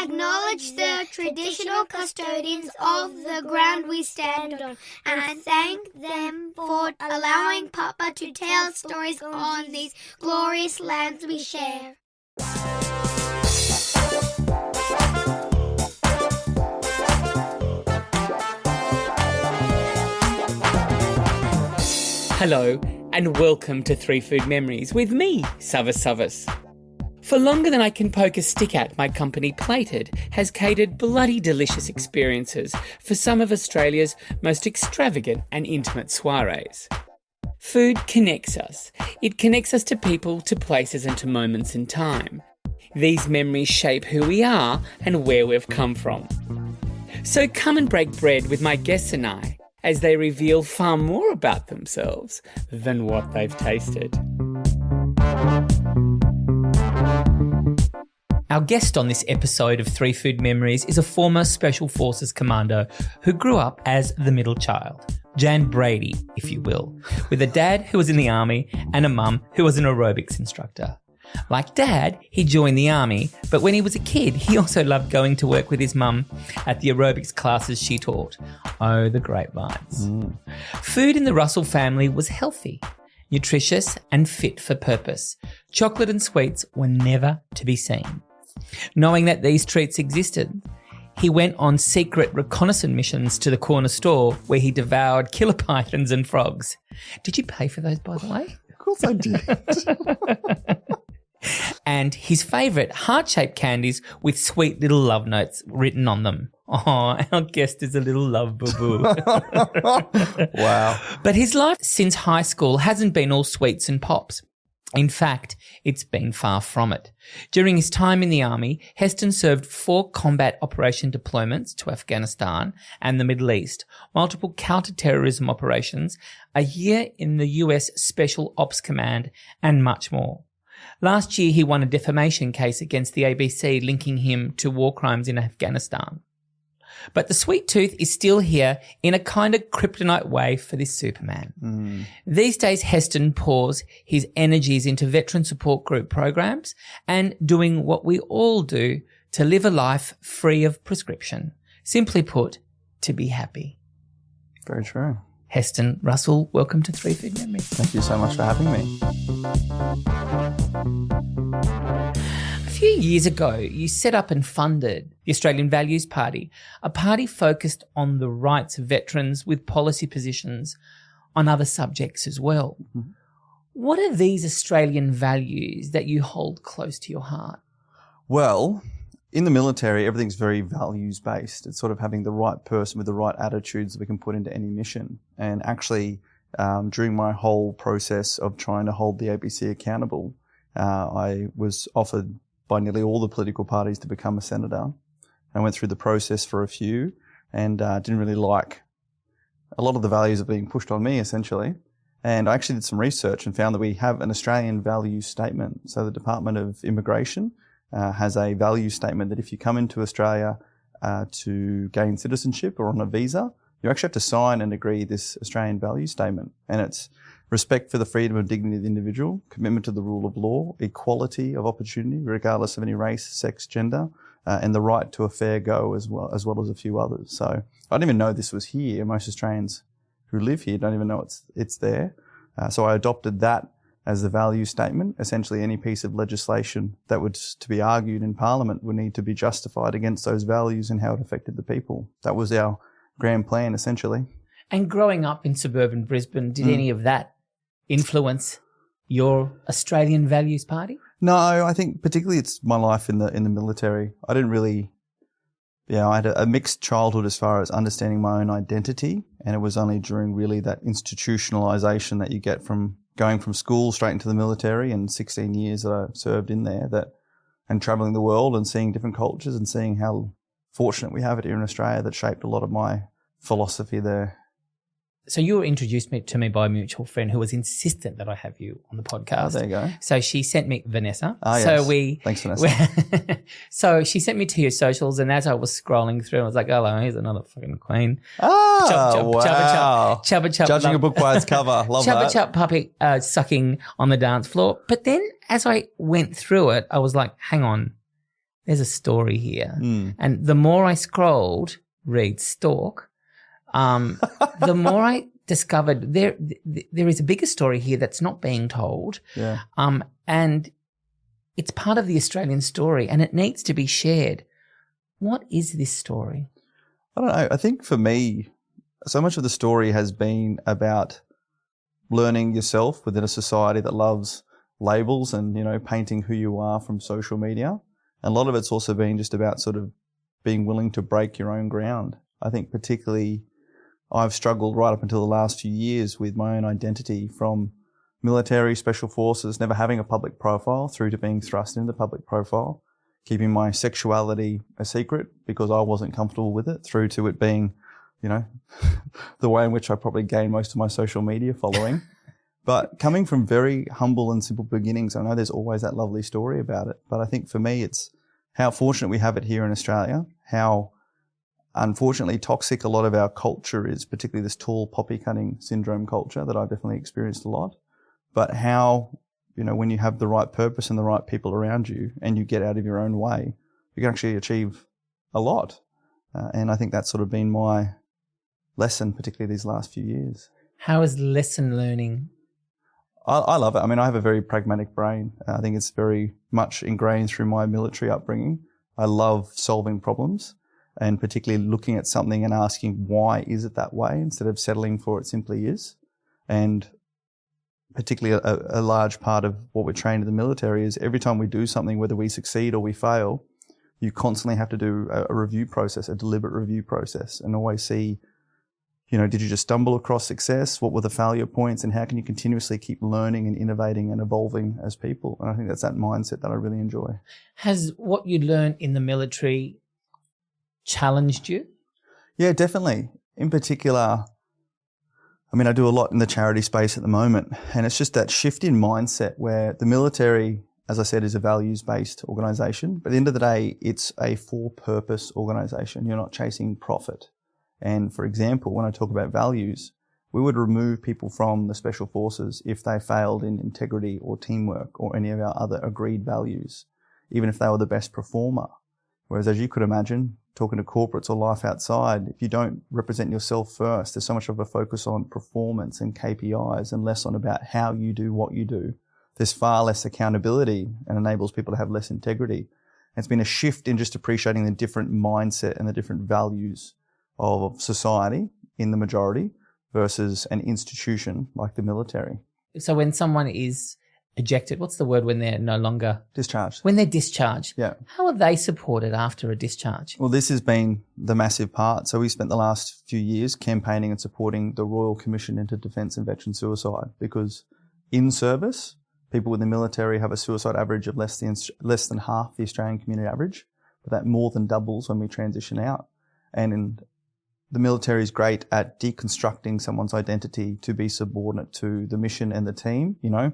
acknowledge the traditional custodians of the ground we stand on and thank them for allowing Papa to tell stories on these glorious lands we share. Hello and welcome to 3 Food Memories with me, Savas. For longer than I can poke a stick at, my company Plated has catered bloody delicious experiences for some of Australia's most extravagant and intimate soirees. Food connects us. It connects us to people, to places and to moments in time. These memories shape who we are and where we've come from. So come and break bread with my guests and I as they reveal far more about themselves than what they've tasted. Our guest on this episode of 3 Food Memories is a former Special Forces commando who grew up as the middle child. Jan Brady, if you will, with a dad who was in the army and a mum who was an aerobics instructor. Like Dad, he joined the army, but when he was a kid, he also loved going to work with his mum at the aerobics classes she taught. Oh, the grapevines. Food in the Russell family was healthy, nutritious and fit for purpose. Chocolate and sweets were never to be seen. Knowing that these treats existed, he went on secret reconnaissance missions to the corner store where he devoured killer pythons and frogs. Did you pay for those, by the way? Of course I did. And his favourite heart-shaped candies with sweet little love notes written on them. Oh, our guest is a little love boo-boo. Wow. But his life since high school hasn't been all sweets and pops. In fact, it's been far from it. During his time in the army, Heston served 4 combat operation deployments to Afghanistan and the Middle East, multiple counter-terrorism operations, a year in the US Special Ops Command, and much more. Last year, he won a defamation case against the ABC linking him to war crimes in Afghanistan. But the sweet tooth is still here in a kind of kryptonite way for this Superman. These days, Heston pours his energies into veteran support group programs and doing what we all do to live a life free of prescription. Simply put, to be happy. Very true. Heston Russell, welcome to 3 Food Memories. Thank you so much for having me. A few years ago, you set up and funded the Australian Values Party, a party focused on the rights of veterans with policy positions on other subjects as well. Mm-hmm. What are these Australian values that you hold close to your heart? Well, in the military, everything's very values-based. It's sort of having the right person with the right attitudes that we can put into any mission. And actually, during my whole process of trying to hold the ABC accountable, I was offered by nearly all the political parties to become a senator. I went through the process for a few and didn't really like a lot of the values that were being pushed on me, essentially. And I actually did some research and found that we have an Australian values statement. So the Department of Immigration has a value statement that if you come into Australia to gain citizenship or on a visa, you actually have to sign and agree this Australian value statement. And it's respect for the freedom and dignity of the individual, commitment to the rule of law, equality of opportunity, regardless of any race, sex, gender, and the right to a fair go as well as a few others. So I didn't even know this was here. Most Australians who live here don't even know it's there. So I adopted that as the value statement. Essentially, any piece of legislation that was to be argued in Parliament would need to be justified against those values and how it affected the people. That was our grand plan, essentially. And growing up in suburban Brisbane, did any of that influence your Australian Values Party? No, I think particularly it's my life in the military. I didn't really, I had a mixed childhood as far as understanding my own identity, and it was only during really that institutionalisation that you get from going from school straight into the military and 16 years that I served in there and travelling the world and seeing different cultures and seeing how fortunate we have it here in Australia that shaped a lot of my philosophy there. So you were introduced to me by a mutual friend who was insistent that I have you on the podcast. Oh, there you go. So she sent me Vanessa. Oh, yes. Thanks, Vanessa. So she sent me to your socials, and as I was scrolling through, I was like, "Oh, here's another fucking queen." Oh, wow! Chubba chub. Judging a book by its cover, love chubba that. Chub puppy sucking on the dance floor. But then, as I went through it, I was like, "Hang on, there's a story here. Mm. And the more I scrolled, read stalk, the more I discovered there is a bigger story here that's not being told. Yeah. And it's part of the Australian story and it needs to be shared. What is this story? I don't know. I think for me, so much of the story has been about learning yourself within a society that loves labels and, you know, painting who you are from social media. And a lot of it's also been just about sort of being willing to break your own ground. I think particularly I've struggled right up until the last few years with my own identity, from military, special forces, never having a public profile, through to being thrust into the public profile, keeping my sexuality a secret because I wasn't comfortable with it, through to it being, you know, the way in which I probably gained most of my social media following. But coming from very humble and simple beginnings, I know there's always that lovely story about it. But I think for me, it's how fortunate we have it here in Australia, how unfortunately toxic a lot of our culture is, particularly this tall poppy cutting syndrome culture that I've definitely experienced a lot. But how, you know, when you have the right purpose and the right people around you and you get out of your own way, you can actually achieve a lot. And I think that's sort of been my lesson, particularly these last few years. How is lesson learning? I love it. I mean, I have a very pragmatic brain. I think it's very much ingrained through my military upbringing. I love solving problems, and particularly looking at something and asking, why is it that way, instead of settling for it simply is. And particularly a large part of what we're trained in the military is every time we do something, whether we succeed or we fail, you constantly have to do a review process, a deliberate review process, and always see, you know, did you just stumble across success? What were the failure points? And how can you continuously keep learning and innovating and evolving as people? And I think that's that mindset that I really enjoy. Has what you learned in the military challenged you? Yeah, definitely. In particular, I mean, I do a lot in the charity space at the moment, and it's just that shift in mindset where the military, as I said, is a values-based organisation. But at the end of the day, it's a for-purpose organisation. You're not chasing profit. And for example, when I talk about values, we would remove people from the special forces if they failed in integrity or teamwork or any of our other agreed values, even if they were the best performer. Whereas, as you could imagine, talking to corporates or life outside, if you don't represent yourself first, there's so much of a focus on performance and KPIs and less on about how you do what you do. There's far less accountability and enables people to have less integrity. And it's been a shift in just appreciating the different mindset and the different values of society in the majority versus an institution like the military. So when someone is ejected, what's the word when they're no longer... Discharged. When they're discharged. Yeah. How are they supported after a discharge? Well, this has been the massive part. So we spent the last few years campaigning and supporting the Royal Commission into Defence and Veteran Suicide, because in service, people with the military have a suicide average of less than half the Australian community average, but that more than doubles when we transition out. And the military is great at deconstructing someone's identity to be subordinate to the mission and the team, you know.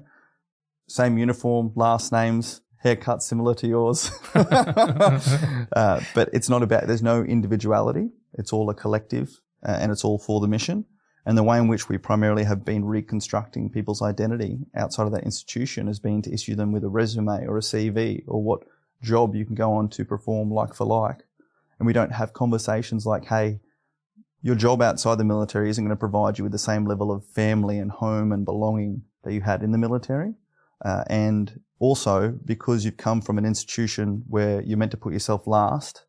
Same uniform, last names, haircut similar to yours. But it's not about, there's no individuality. It's all a collective and it's all for the mission. And the way in which we primarily have been reconstructing people's identity outside of that institution has been to issue them with a resume or a CV or what job you can go on to perform like for like. And we don't have conversations like, hey, your job outside the military isn't going to provide you with the same level of family and home and belonging that you had in the military. And also, because you've come from an institution where you're meant to put yourself last,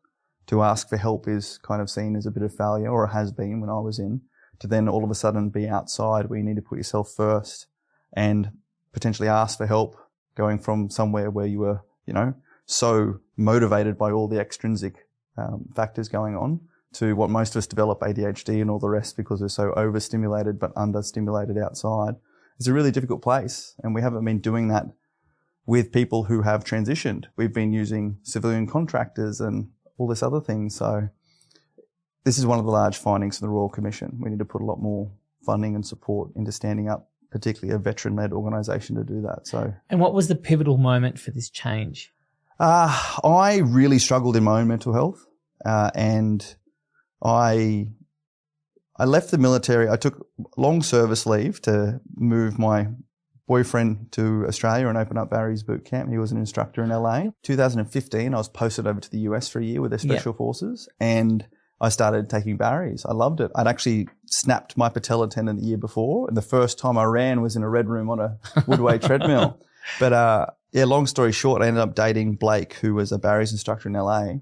to ask for help is kind of seen as a bit of failure, or it has been when I was in, to then all of a sudden be outside where you need to put yourself first and potentially ask for help, going from somewhere where you were, you know, so motivated by all the extrinsic factors going on, to what most of us develop ADHD and all the rest because we're so overstimulated but understimulated outside. It's a really difficult place, and we haven't been doing that with people who have transitioned. We've been using civilian contractors and all this other thing. So this is one of the large findings of the Royal Commission. We need to put a lot more funding and support into standing up, particularly a veteran-led organisation, to do that. So, and what was the pivotal moment for this change? I really struggled in my own mental health, and I left the military. I took long service leave to move my boyfriend to Australia and opened up Barry's boot camp. He was an instructor in LA. 2015, I was posted over to the US for a year with their special forces, and I started taking Barry's. I loved it. I'd actually snapped my patella tendon the year before, and the first time I ran was in a red room on a Woodway treadmill. But long story short, I ended up dating Blake, who was a Barry's instructor in LA.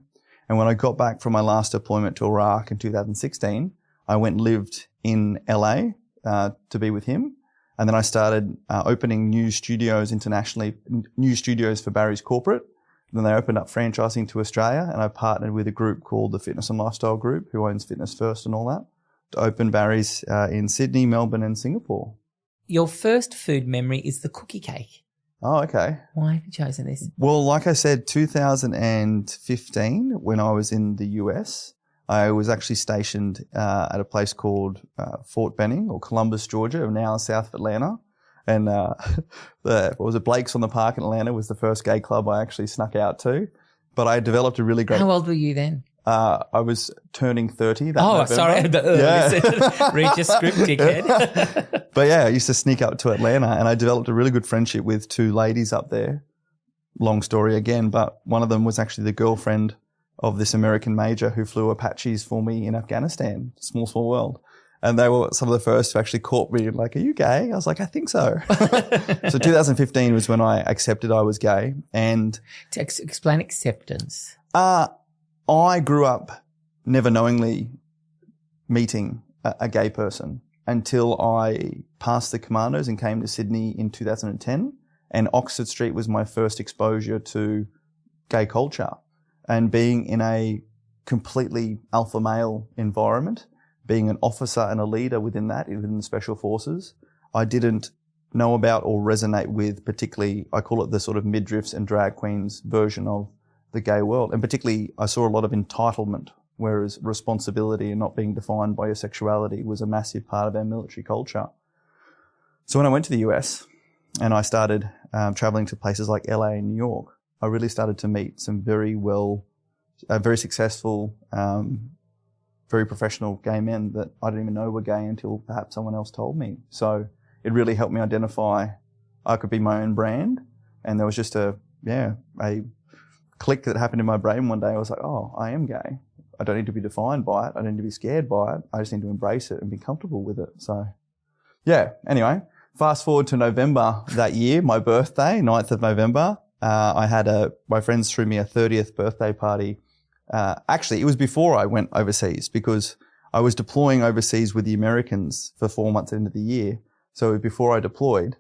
And when I got back from my last deployment to Iraq in 2016, I went and lived in LA to be with him. And then I started opening new studios internationally, new studios for Barry's corporate. And then they opened up franchising to Australia, and I partnered with a group called the Fitness and Lifestyle Group, who owns Fitness First and all that, to open Barry's in Sydney, Melbourne and Singapore. Your first food memory is the cookie cake. Oh, okay. Why have you chosen this? Well, like I said, 2015, when I was in the US, I was actually stationed at a place called Fort Benning or Columbus, Georgia, now south of Atlanta. And Blake's on the Park in Atlanta was the first gay club I actually snuck out to. But I developed a really great... How old were you then? I was turning 30 that November. Sorry. Read your script, dickhead. But yeah, I used to sneak up to Atlanta, and I developed a really good friendship with two ladies up there. Long story again, but one of them was actually the girlfriend of this American major who flew Apaches for me in Afghanistan. Small, small world. And they were some of the first who actually caught me like, are you gay? I was like, I think so. So 2015 was when I accepted I was gay. And to explain acceptance. I grew up never knowingly meeting a gay person until I passed the commandos and came to Sydney in 2010. And Oxford Street was my first exposure to gay culture. And being in a completely alpha male environment, being an officer and a leader within the Special Forces, I didn't know about or resonate with particularly, I call it the sort of midriffs and drag queens version of the gay world. And particularly, I saw a lot of entitlement, whereas responsibility and not being defined by your sexuality was a massive part of our military culture. So when I went to the US and I started traveling to places like LA and New York, I really started to meet some very successful, very professional gay men that I didn't even know were gay until perhaps someone else told me. So it really helped me identify I could be my own brand. And there was just a click that happened in my brain one day. I was like, oh, I am gay. I don't need to be defined by it. I don't need to be scared by it. I just need to embrace it and be comfortable with it. So yeah, anyway, fast forward to November that year, my birthday, 9th of November. I had my friends threw me a 30th birthday party. Actually, it was before I went overseas because I was deploying overseas with the Americans for 4 months into the year. So before I deployed,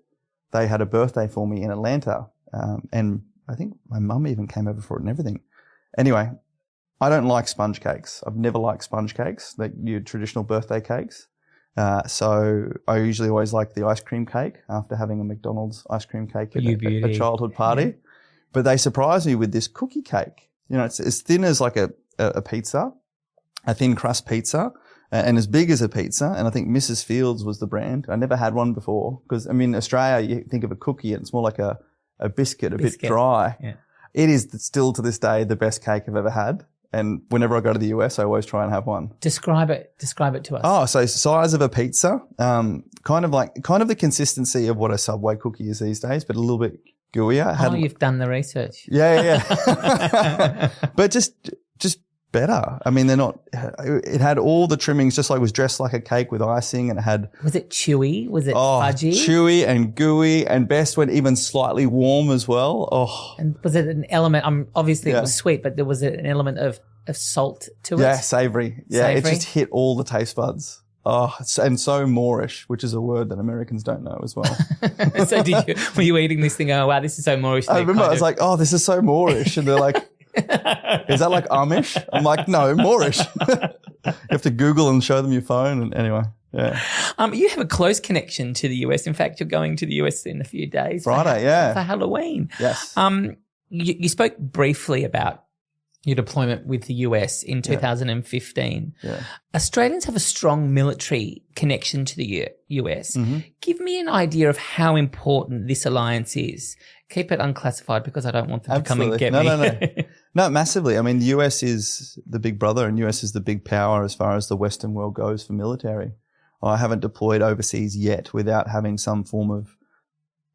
they had a birthday for me in Atlanta. And I think my mum even came over for it and everything. Anyway, I don't like sponge cakes. I've never liked sponge cakes, like your traditional birthday cakes. So I usually always like the ice cream cake after having a McDonald's ice cream cake at a childhood party. Yeah. But they surprised me with this cookie cake. You know, it's as thin as like a pizza, a thin crust pizza, and as big as a pizza. And I think Mrs. Fields was the brand. I never had one before because, I mean, Australia, you think of a cookie and it's more like a biscuit, bit dry. Yeah. It is still to this day the best cake I've ever had. And whenever I go to the US, I always try and have one. Describe it to us. Oh, so size of a pizza, kind of the consistency of what a Subway cookie is these days, but a little bit gooier. You've done the research. Yeah. But just better. I mean, it had all the trimmings, just like it was dressed like a cake with icing, and it had. Was it chewy? Was it fudgy? Chewy and gooey, and best when even slightly warm as well. Oh. And was it an element? Obviously it was sweet, but there was an element of salt to it. Yeah, savory. Yeah, it just hit all the taste buds. Oh, and so Moorish, which is a word that Americans don't know as well. So were you eating this thing? Oh, wow, this is so Moorish. I remember I was like, oh, this is so Moorish. And they're like, is that like Amish? I'm like, no, Moorish. You have to Google and show them your phone. And anyway, yeah. You have a close connection to the US. In fact, you're going to the US in a few days. Friday, for Halloween. Yes. You spoke briefly about your deployment with the US in 2015. Yeah. Australians have a strong military connection to the US. Mm-hmm. Give me an idea of how important this alliance is. Keep it unclassified because I don't want them to come and get me. No. No, massively. I mean, the US is the big brother and US is the big power as far as the Western world goes for military. I haven't deployed overseas yet without having some form of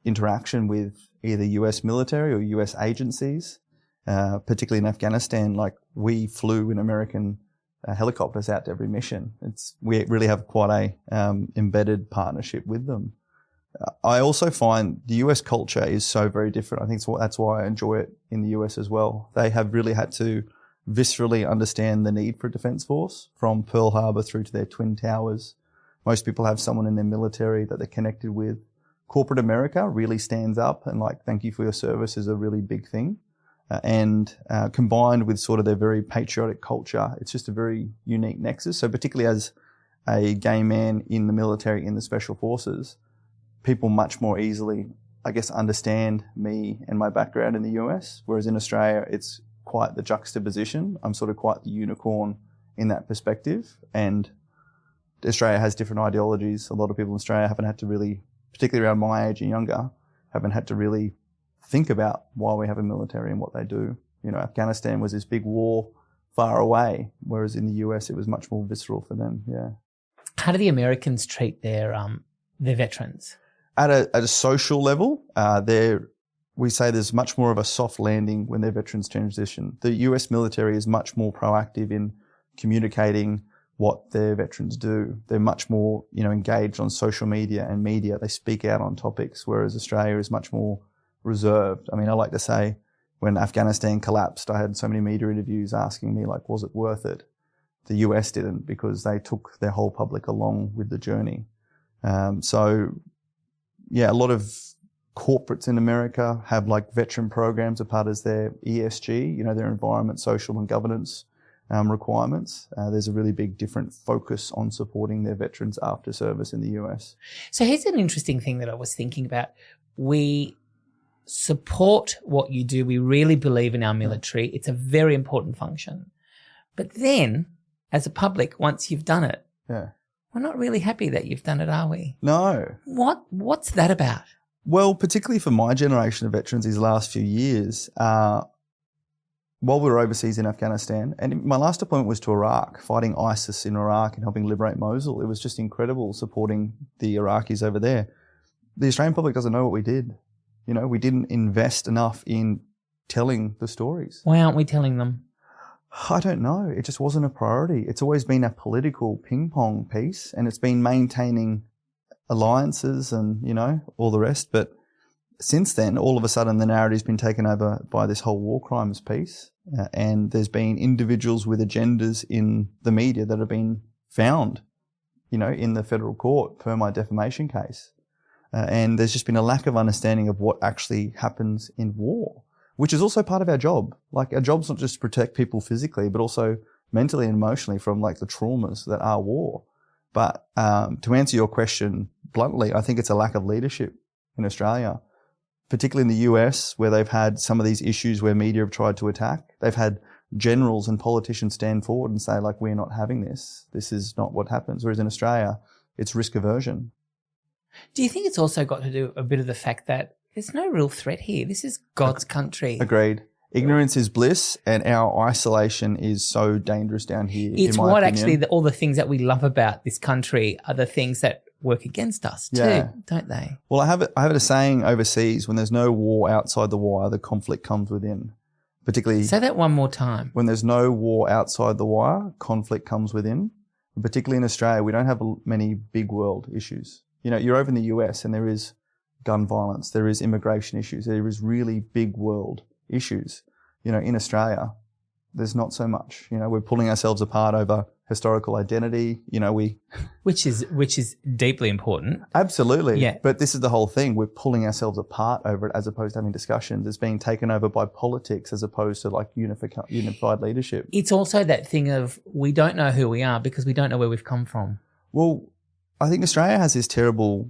interaction with either US military or US agencies, particularly in Afghanistan. Like, we flew in American helicopters out to every mission. We really have quite a embedded partnership with them. I also find the US culture is so very different. I think that's why I enjoy it in the US as well. They have really had to viscerally understand the need for a defense force, from Pearl Harbor through to their Twin Towers. Most people have someone in their military that they're connected with. Corporate America really stands up and, like, thank you for your service is a really big thing. And combined with sort of their very patriotic culture, it's just a very unique nexus. So particularly as a gay man in the military, in the special forces, people much more easily, I guess, understand me and my background in the US, whereas in Australia, it's quite the juxtaposition. I'm sort of quite the unicorn in that perspective. And Australia has different ideologies. A lot of people in Australia haven't had to really, particularly around my age and younger, haven't had to really think about why we have a military and what they do. You know, Afghanistan was this big war far away, whereas in the US, it was much more visceral for them. Yeah. How do the Americans treat their veterans? At a social level, we say there's much more of a soft landing when their veterans transition. The US military is much more proactive in communicating what their veterans do. They're much more, engaged on social media and media. They speak out on topics, whereas Australia is much more reserved. I mean, I like to say when Afghanistan collapsed, I had so many media interviews asking me, like, was it worth it? The US didn't, because they took their whole public along with the journey. A lot of corporates in America have, like, veteran programs as part of their ESG, their environment, social and governance requirements. There's a really big different focus on supporting their veterans after service in the US. So here's an interesting thing that I was thinking about. We support what you do. We really believe in our military. It's a very important function. But then, as a public, once you've done it, we're not really happy that you've done it, are we? No. What's that about? Well, particularly for my generation of veterans these last few years, while we were overseas in Afghanistan, and my last deployment was to Iraq, fighting ISIS in Iraq and helping liberate Mosul. It was just incredible supporting the Iraqis over there. The Australian public doesn't know what we did. We didn't invest enough in telling the stories. Why aren't we telling them? I don't know. It just wasn't a priority. It's always been a political ping pong piece, and it's been maintaining alliances and, all the rest. But since then, all of a sudden, the narrative's been taken over by this whole war crimes piece. And there's been individuals with agendas in the media that have been found, in the federal court per my defamation case. And there's just been a lack of understanding of what actually happens in war, which is also part of our job. Like, our job's not just to protect people physically, but also mentally and emotionally from, like, the traumas that are war. But to answer your question bluntly, I think it's a lack of leadership in Australia, particularly in the US, where they've had some of these issues where media have tried to attack. They've had generals and politicians stand forward and say, like, we're not having this. This is not what happens. Whereas in Australia, it's risk aversion. Do you think it's also got to do a bit of the fact that there's no real threat here? This is God's country. Agreed. Ignorance is bliss, and our isolation is so dangerous down here. It's in my what opinion. actually all the things that we love about this country are the things that work against us too, don't they? Well, I have a saying overseas: when there's no war outside the wire, the conflict comes within. Particularly, say that one more time. When there's no war outside the wire, conflict comes within. And particularly in Australia, we don't have many big world issues. You're over in the US and there is gun violence, there is immigration issues, there is really big world issues. In Australia, there's not so much. We're pulling ourselves apart over historical identity. Which is deeply important. Absolutely. Yeah. But this is the whole thing. We're pulling ourselves apart over it as opposed to having discussions. It's being taken over by politics as opposed to, like, unified leadership. It's also that thing of we don't know who we are because we don't know where we've come from. Well, I think Australia has this terrible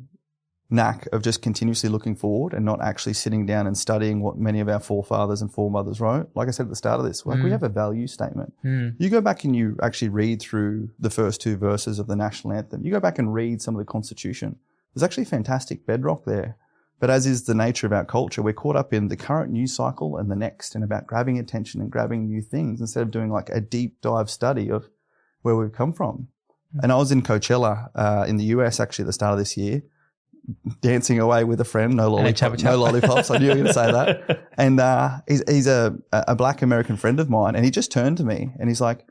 knack of just continuously looking forward and not actually sitting down and studying what many of our forefathers and foremothers wrote. Like I said at the start of this, we have a value statement. You go back and you actually read through the first two verses of the national anthem. You go back and read some of the Constitution. There's actually fantastic bedrock there. But as is the nature of our culture, we're caught up in the current news cycle and the next, and about grabbing attention and grabbing new things instead of doing, like, a deep dive study of where we've come from. And I was in Coachella in the US actually at the start of this year. dancing away with a friend. No lollipops. I knew you were going to say that. And he's a black American friend of mine, and he just turned to me and he's like,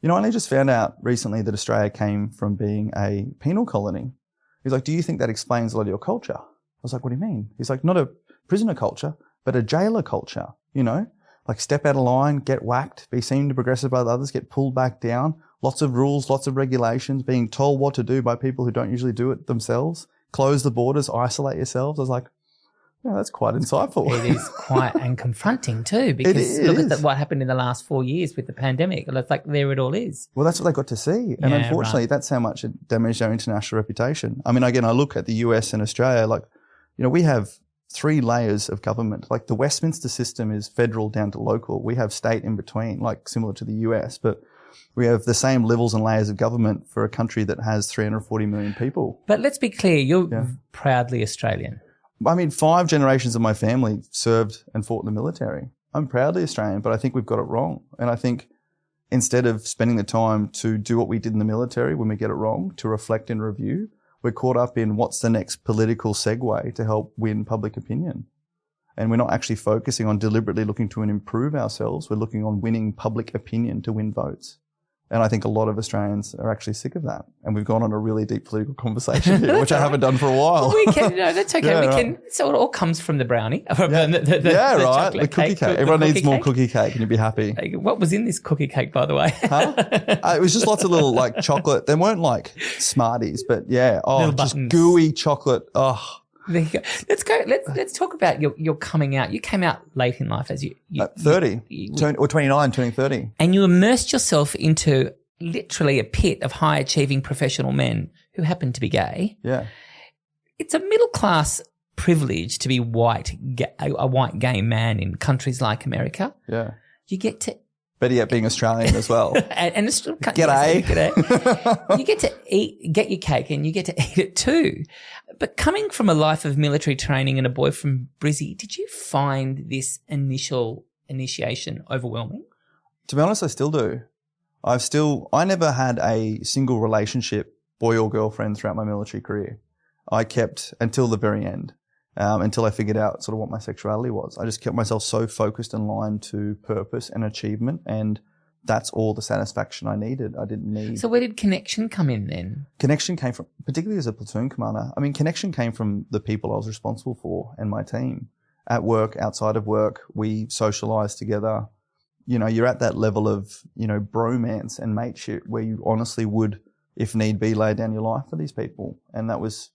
I only just found out recently that Australia came from being a penal colony. He's like, do you think that explains a lot of your culture? I was like, what do you mean? He's like, not a prisoner culture, but a jailer culture, like step out of line, get whacked, be seen to progressive by the others, get pulled back down. Lots of rules, lots of regulations, being told what to do by people who don't usually do it themselves. Close the borders, isolate yourselves. I was like, yeah, that's quite insightful. It is quite and confronting too, because look at what happened in the last 4 years with the pandemic. It's like there it all is. Well, that's what they got to see. And unfortunately, that's how much it damaged our international reputation. I mean, again, I look at the US and Australia, like, we have 3 layers of government. Like the Westminster system is federal down to local. We have state in between, like similar to the US, but we have the same levels and layers of government for a country that has 340 million people. But let's be clear, you're proudly Australian. I mean, 5 generations of my family served and fought in the military. I'm proudly Australian, but I think we've got it wrong. And I think instead of spending the time to do what we did in the military when we get it wrong, to reflect and review, we're caught up in what's the next political segue to help win public opinion. And we're not actually focusing on deliberately looking to improve ourselves. We're looking on winning public opinion to win votes. And I think a lot of Australians are actually sick of that. And we've gone on a really deep political conversation here, which I haven't done for a while. We can, that's okay. So it all comes from the brownie. The cookie cake. Everyone needs more cookie cake and you'd be happy. What was in this cookie cake, by the way? It was just lots of little like chocolate. They weren't like Smarties, but just gooey chocolate. Oh. There you go. Let's talk about your coming out. You came out late in life, as you 30 or 29, turning 30, and you immersed yourself into literally a pit of high achieving professional men who happen to be gay. Yeah, it's a middle class privilege to be a white gay man in countries like America. Yeah, you get to. Better yet, being Australian as well. and it's still G'day. You get to get your cake and you get to eat it too. But coming from a life of military training and a boy from Brizzy, did you find this initial initiation overwhelming? To be honest, I still do. I never had a single relationship, boy or girlfriend, throughout my military career. I kept until the very end. Until I figured out sort of what my sexuality was. I just kept myself so focused and aligned to purpose and achievement, and that's all the satisfaction I needed. I didn't need... So where did connection come in then? Connection came from, particularly as a platoon commander, connection came from the people I was responsible for and my team. At work, outside of work, we socialised together. You're at that level of, bromance and mateship where you honestly would, if need be, lay down your life for these people. And that was...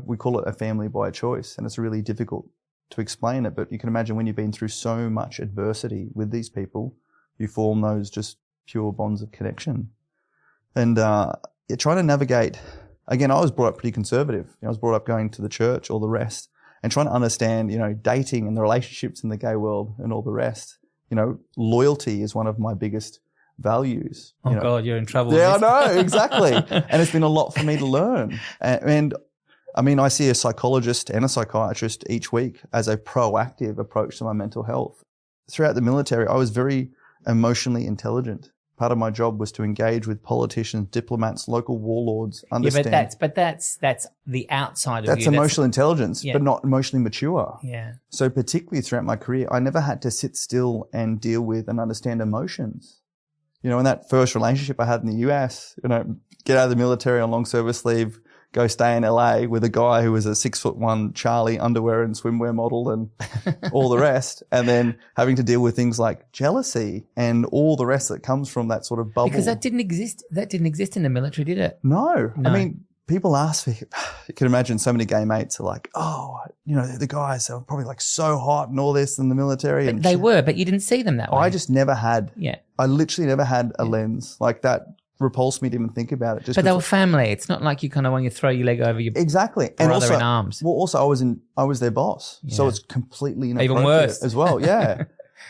we call it a family by choice, and it's really difficult to explain it. But you can imagine when you've been through so much adversity with these people, you form those just pure bonds of connection. And you're trying to navigate. Again, I was brought up pretty conservative. I was brought up going to the church, all the rest, and trying to understand, dating and the relationships in the gay world and all the rest. Loyalty is one of my biggest values. God, you're in trouble. Yeah, I know, exactly. And it's been a lot for me to learn. And I see a psychologist and a psychiatrist each week as a proactive approach to my mental health. Throughout the military, I was very emotionally intelligent. Part of my job was to engage with politicians, diplomats, local warlords, understand. Yeah, but that's the outside of you. That's emotional intelligence, but not emotionally mature. Yeah. So particularly throughout my career, I never had to sit still and deal with and understand emotions. In that first relationship I had in the US, get out of the military on long service leave, go stay in LA with a guy who was a 6'1" Charlie underwear and swimwear model and all the rest. And then having to deal with things like jealousy and all the rest that comes from that sort of bubble. Because that didn't exist in the military, did it? No. People ask me, you can imagine so many gay mates are like, the guys are probably like so hot and all this in the military. And they were, but you didn't see them that way. I just never had. Yeah. I literally never had a lens like that. Repulsed me to even think about it. But they were family. It's not like you kind of want to throw your leg over your exactly brother and also, in arms. Well, also I was their boss, so it's completely inappropriate even worse as well. Yeah,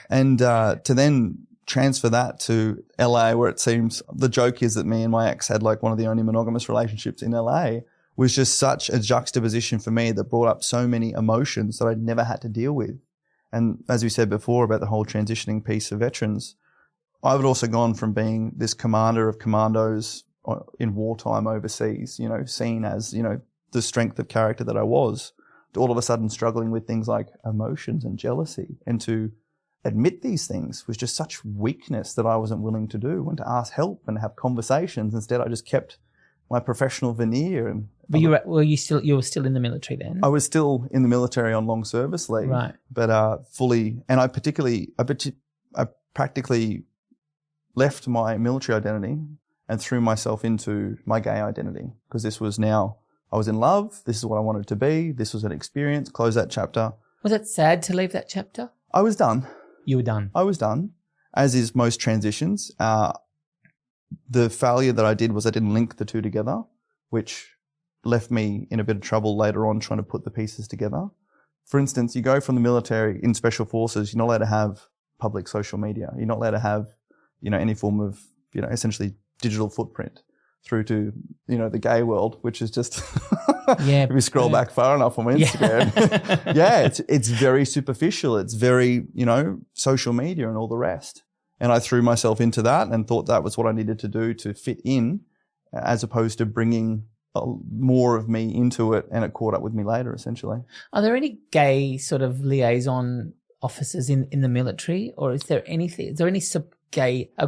and to then transfer that to LA, where it seems the joke is that me and my ex had like one of the only monogamous relationships in LA, was just such a juxtaposition for me that brought up so many emotions that I'd never had to deal with. And as we said before about the whole transitioning piece of veterans, I would also gone from being this commander of commandos in wartime overseas, seen as, the strength of character that I was, to all of a sudden struggling with things like emotions and jealousy, and to admit these things was just such weakness that I wasn't willing to do, and to ask help and have conversations. Instead, I just kept my professional veneer. And But you were still in the military then? I was still in the military on long service leave, right? But fully, and I practically left my military identity and threw myself into my gay identity, because this was now, I was in love. This is what I wanted to be. This was an experience. Close that chapter. Was it sad to leave that chapter? I was done. You were done. I was done, as is most transitions. The failure that I did was I didn't link the two together, which left me in a bit of trouble later on trying to put the pieces together. For instance, you go from the military in special forces, you're not allowed to have public social media. You're not allowed to have, any form of, essentially digital footprint, through to, the gay world, which is just, if you scroll back far enough on Instagram, it's very superficial. It's very, social media and all the rest. And I threw myself into that and thought that was what I needed to do to fit in, as opposed to bringing more of me into it, and it caught up with me later, essentially. Are there any gay sort of liaison officers in the military, or is there anything? Is there any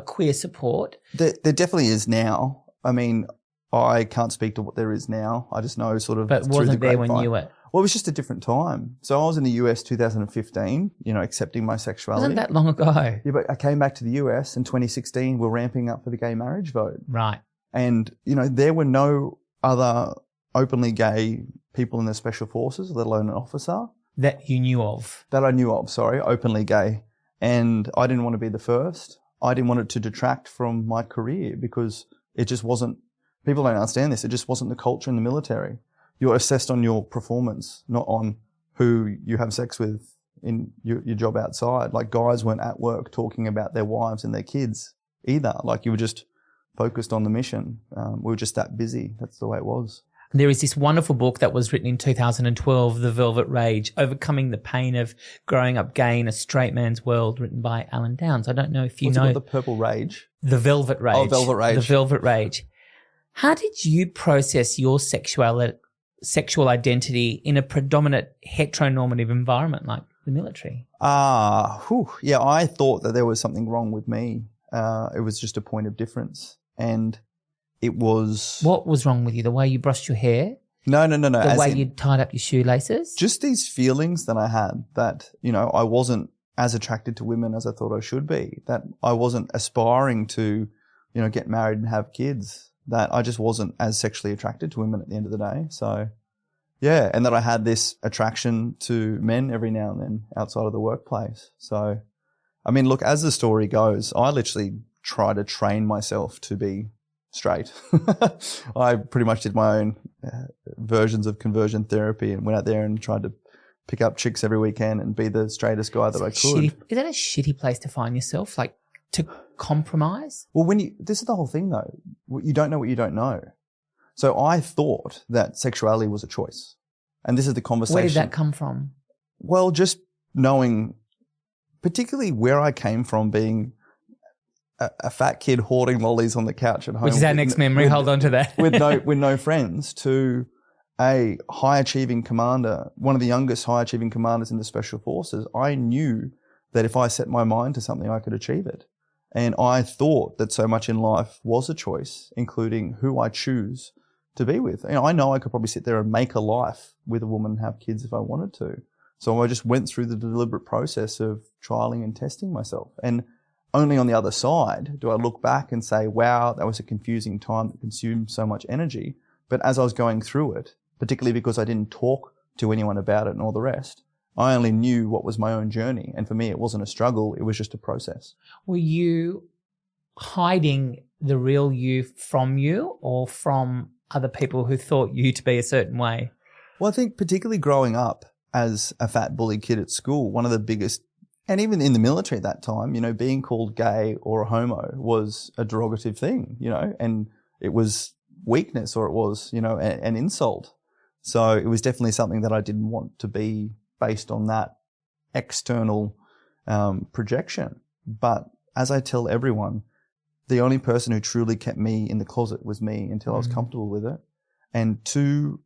queer support? There definitely is now. I mean, I can't speak to what there is now. I just know sort of. But wasn't there when you were? Well, it was just a different time. So I was in the US 2015, accepting my sexuality. Wasn't that long ago? Yeah, but I came back to the US in 2016. We're ramping up for the gay marriage vote. Right. And, there were no other openly gay people in the special forces, let alone an officer. That you knew of? That I knew of, openly gay. And I didn't want to be the first. I didn't want it to detract from my career, because it just wasn't, people don't understand this, it just wasn't the culture in the military. You're assessed on your performance, not on who you have sex with in your job outside. Like, guys weren't at work talking about their wives and their kids either. Like, you were just focused on the mission. We were just that busy. That's the way it was. There is this wonderful book that was written in 2012, The Velvet Rage, Overcoming the Pain of Growing Up Gay in a Straight Man's World, written by Alan Downs. I don't know if you know. The Purple Rage? The Velvet Rage. Oh, Velvet Rage. The Velvet Rage. How did you process your sexual identity in a predominant heteronormative environment like the military? Yeah, I thought that there was something wrong with me. It was just a point of difference. And it was... What was wrong with you? The way you brushed your hair? No. The way you tied up your shoelaces? Just these feelings that I had that, I wasn't as attracted to women as I thought I should be, that I wasn't aspiring to, get married and have kids, that I just wasn't as sexually attracted to women at the end of the day. So, yeah, and that I had this attraction to men every now and then outside of the workplace. So, I mean, look, as the story goes, I literally try to train myself to be straight. I pretty much did my own versions of conversion therapy and went out there and tried to pick up chicks every weekend and be the straightest guy that I could. Is that a shitty place to find yourself? Like, to compromise? Well, this is the whole thing though. You don't know what you don't know. So I thought that sexuality was a choice. And this is the conversation. Where did that come from? Well, just knowing particularly where I came from, being a fat kid hoarding lollies on the couch at home. Which is our next memory. Hold on to that. with no friends, to a high achieving commander, one of the youngest high achieving commanders in the special forces. I knew that if I set my mind to something, I could achieve it. And I thought that so much in life was a choice, including who I choose to be with. And I know I could probably sit there and make a life with a woman and have kids if I wanted to. So I just went through the deliberate process of trialing and testing myself. And only on the other side do I look back and say, wow, that was a confusing time that consumed so much energy. But as I was going through it, particularly because I didn't talk to anyone about it and all the rest, I only knew what was my own journey. And for me, it wasn't a struggle. It was just a process. Were you hiding the real you from you, or from other people who thought you to be a certain way? Well, I think particularly growing up as a fat bully kid at school, one of the biggest, and even in the military at that time, being called gay or a homo was a derogative thing, and it was weakness, or it was, an insult. So it was definitely something that I didn't want to be based on that external projection. But as I tell everyone, the only person who truly kept me in the closet was me until I was comfortable with it. And to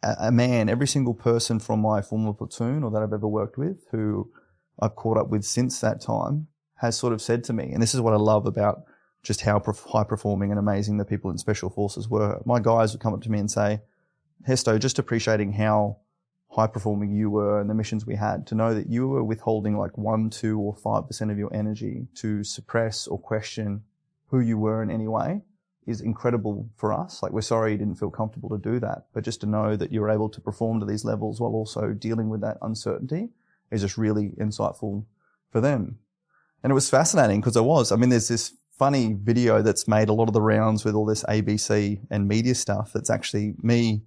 a man, every single person from my former platoon or that I've ever worked with who I've caught up with since that time has sort of said to me, and this is what I love about just how high performing and amazing the people in Special Forces were. My guys would come up to me and say, Hesto, just appreciating how high performing you were and the missions we had, to know that you were withholding like 1, 2 or 5% of your energy to suppress or question who you were in any way is incredible for us. Like, we're sorry you didn't feel comfortable to do that, but just to know that you were able to perform to these levels while also dealing with that uncertainty is just really insightful for them. And it was fascinating because there's this funny video that's made a lot of the rounds with all this ABC and media stuff that's actually me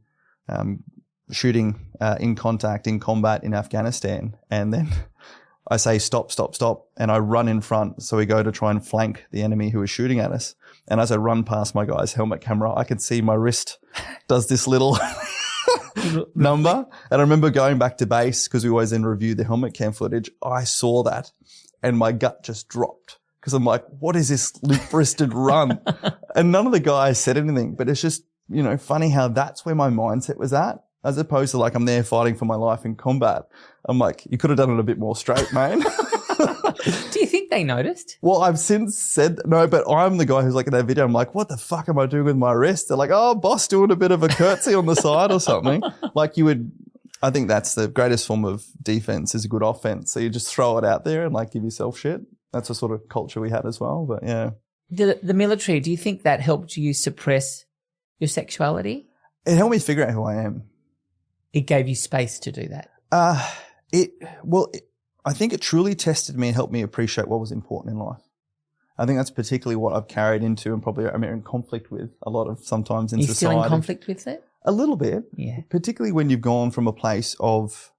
shooting in contact, in combat in Afghanistan. And then I say, stop, stop, stop. And I run in front. So we go to try and flank the enemy who is shooting at us. And as I run past my guy's helmet camera, I can see my wrist does this little number. And I remember going back to base because we always then review the helmet cam footage. I saw that and my gut just dropped because I'm like, what is this limp-wristed run? And none of the guys said anything, but it's just, funny how that's where my mindset was at. As opposed to like, I'm there fighting for my life in combat. I'm like, you could have done it a bit more straight, man. Do you think they noticed? Well, I've since said no, but I'm the guy who's like in that video. I'm like, what the fuck am I doing with my wrist? They're like, oh, boss doing a bit of a curtsy on the side or something. Like I think that's the greatest form of defense is a good offense. So you just throw it out there and like give yourself shit. That's the sort of culture we had as well. But yeah. The military, do you think that helped you suppress your sexuality? It helped me figure out who I am. It gave you space to do that. I think it truly tested me and helped me appreciate what was important in life. I think that's particularly what I've carried into and probably I'm in conflict with a lot of sometimes in society. You're still in conflict with it? A little bit. Yeah. Particularly when you've gone from a place of,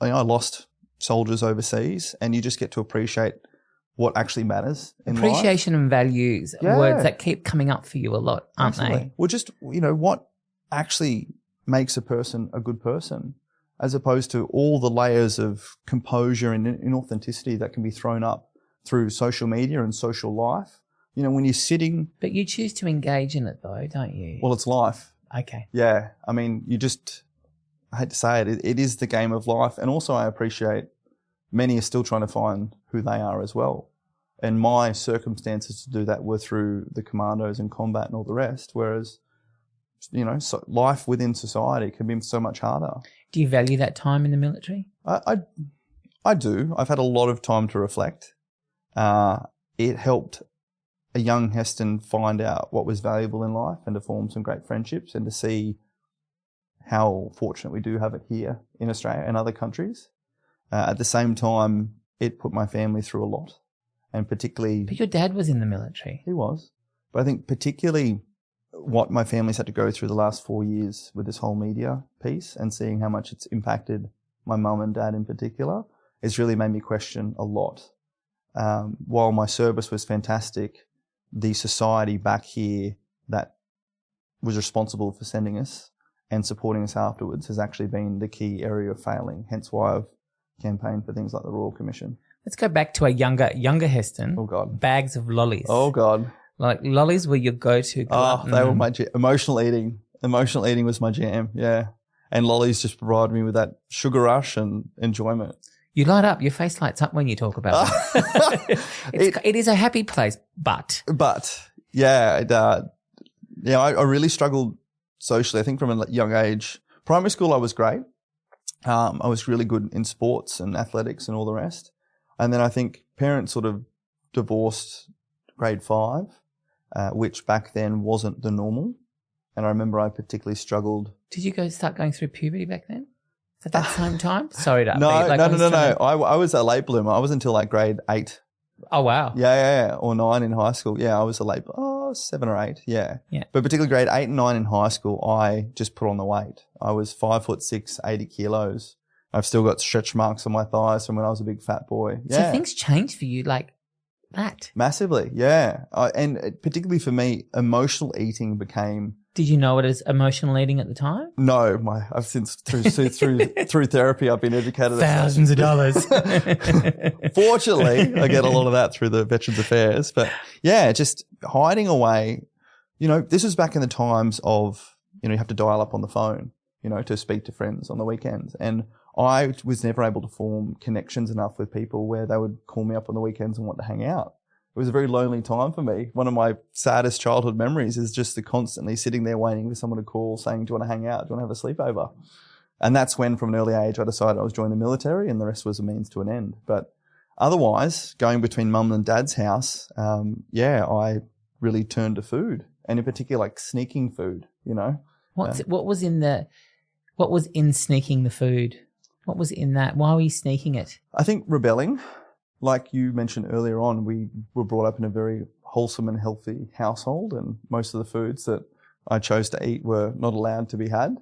I lost soldiers overseas and you just get to appreciate what actually matters in life. Appreciation and values are words that keep coming up for you a lot, aren't they? Well, just, what actually makes a person a good person, as opposed to all the layers of composure and inauthenticity that can be thrown up through social media and social life. When you're sitting... But you choose to engage in it though, don't you? Well, it's life. Okay. Yeah. I mean, I hate to say it, it is the game of life. And also I appreciate many are still trying to find who they are as well. And my circumstances to do that were through the commandos and combat and all the rest, whereas... life within society can be so much harder. Do you value that time in the military? I do. I've had a lot of time to reflect. It helped a young Heston find out what was valuable in life and to form some great friendships and to see how fortunate we do have it here in Australia and other countries. At the same time, it put my family through a lot, and particularly... But your dad was in the military. He was. But I think particularly... what my family's had to go through the last 4 years with this whole media piece and seeing how much it's impacted my mum and dad in particular, it's really made me question a lot. While my service was fantastic, the society back here that was responsible for sending us and supporting us afterwards has actually been the key area of failing, hence why I've campaigned for things like the Royal Commission. Let's go back to a younger Heston. Oh, God. Bags of lollies. Oh, God. Like lollies were your go-to. Oh, they were my emotional eating. Emotional eating was my jam, yeah. And lollies just provided me with that sugar rush and enjoyment. You light up. Your face lights up when you talk about it. It is a happy place, but yeah, I really struggled socially. I think from a young age. Primary school, I was great. I was really good in sports and athletics and all the rest. And then I think parents sort of divorced grade 5. Which back then wasn't the normal. And I remember I particularly struggled. Did you start going through puberty back then? At that same time? Sorry to No. I was a late bloomer. I was until like grade 8. Oh, wow. Yeah. Or 9 in high school. Yeah, I was a late, 7 or 8. Yeah. But particularly grade 8 and 9 in high school, I just put on the weight. I was 5'6", 80 kilos. I've still got stretch marks on my thighs from when I was a big fat boy. Yeah. So things changed for you like that? Massively, yeah. And particularly for me, emotional eating became... Did you know it as emotional eating at the time? No, I've since through therapy, I've been educated. Thousands of dollars. Fortunately, I get a lot of that through the Veterans Affairs. But yeah, just hiding away. This was back in the times of, you have to dial up on the phone. to speak to friends on the weekends. And I was never able to form connections enough with people where they would call me up on the weekends and want to hang out. It was a very lonely time for me. One of my saddest childhood memories is just the constantly sitting there waiting for someone to call saying, do you want to hang out? Do you want to have a sleepover? And that's when, from an early age, I decided I was joining the military, and the rest was a means to an end. But otherwise, going between mum and dad's house, I really turned to food, and in particular, like sneaking food, What was in sneaking the food? What was in that? Why were you sneaking it? I think rebelling. Like you mentioned earlier on, we were brought up in a very wholesome and healthy household, and most of the foods that I chose to eat were not allowed to be had.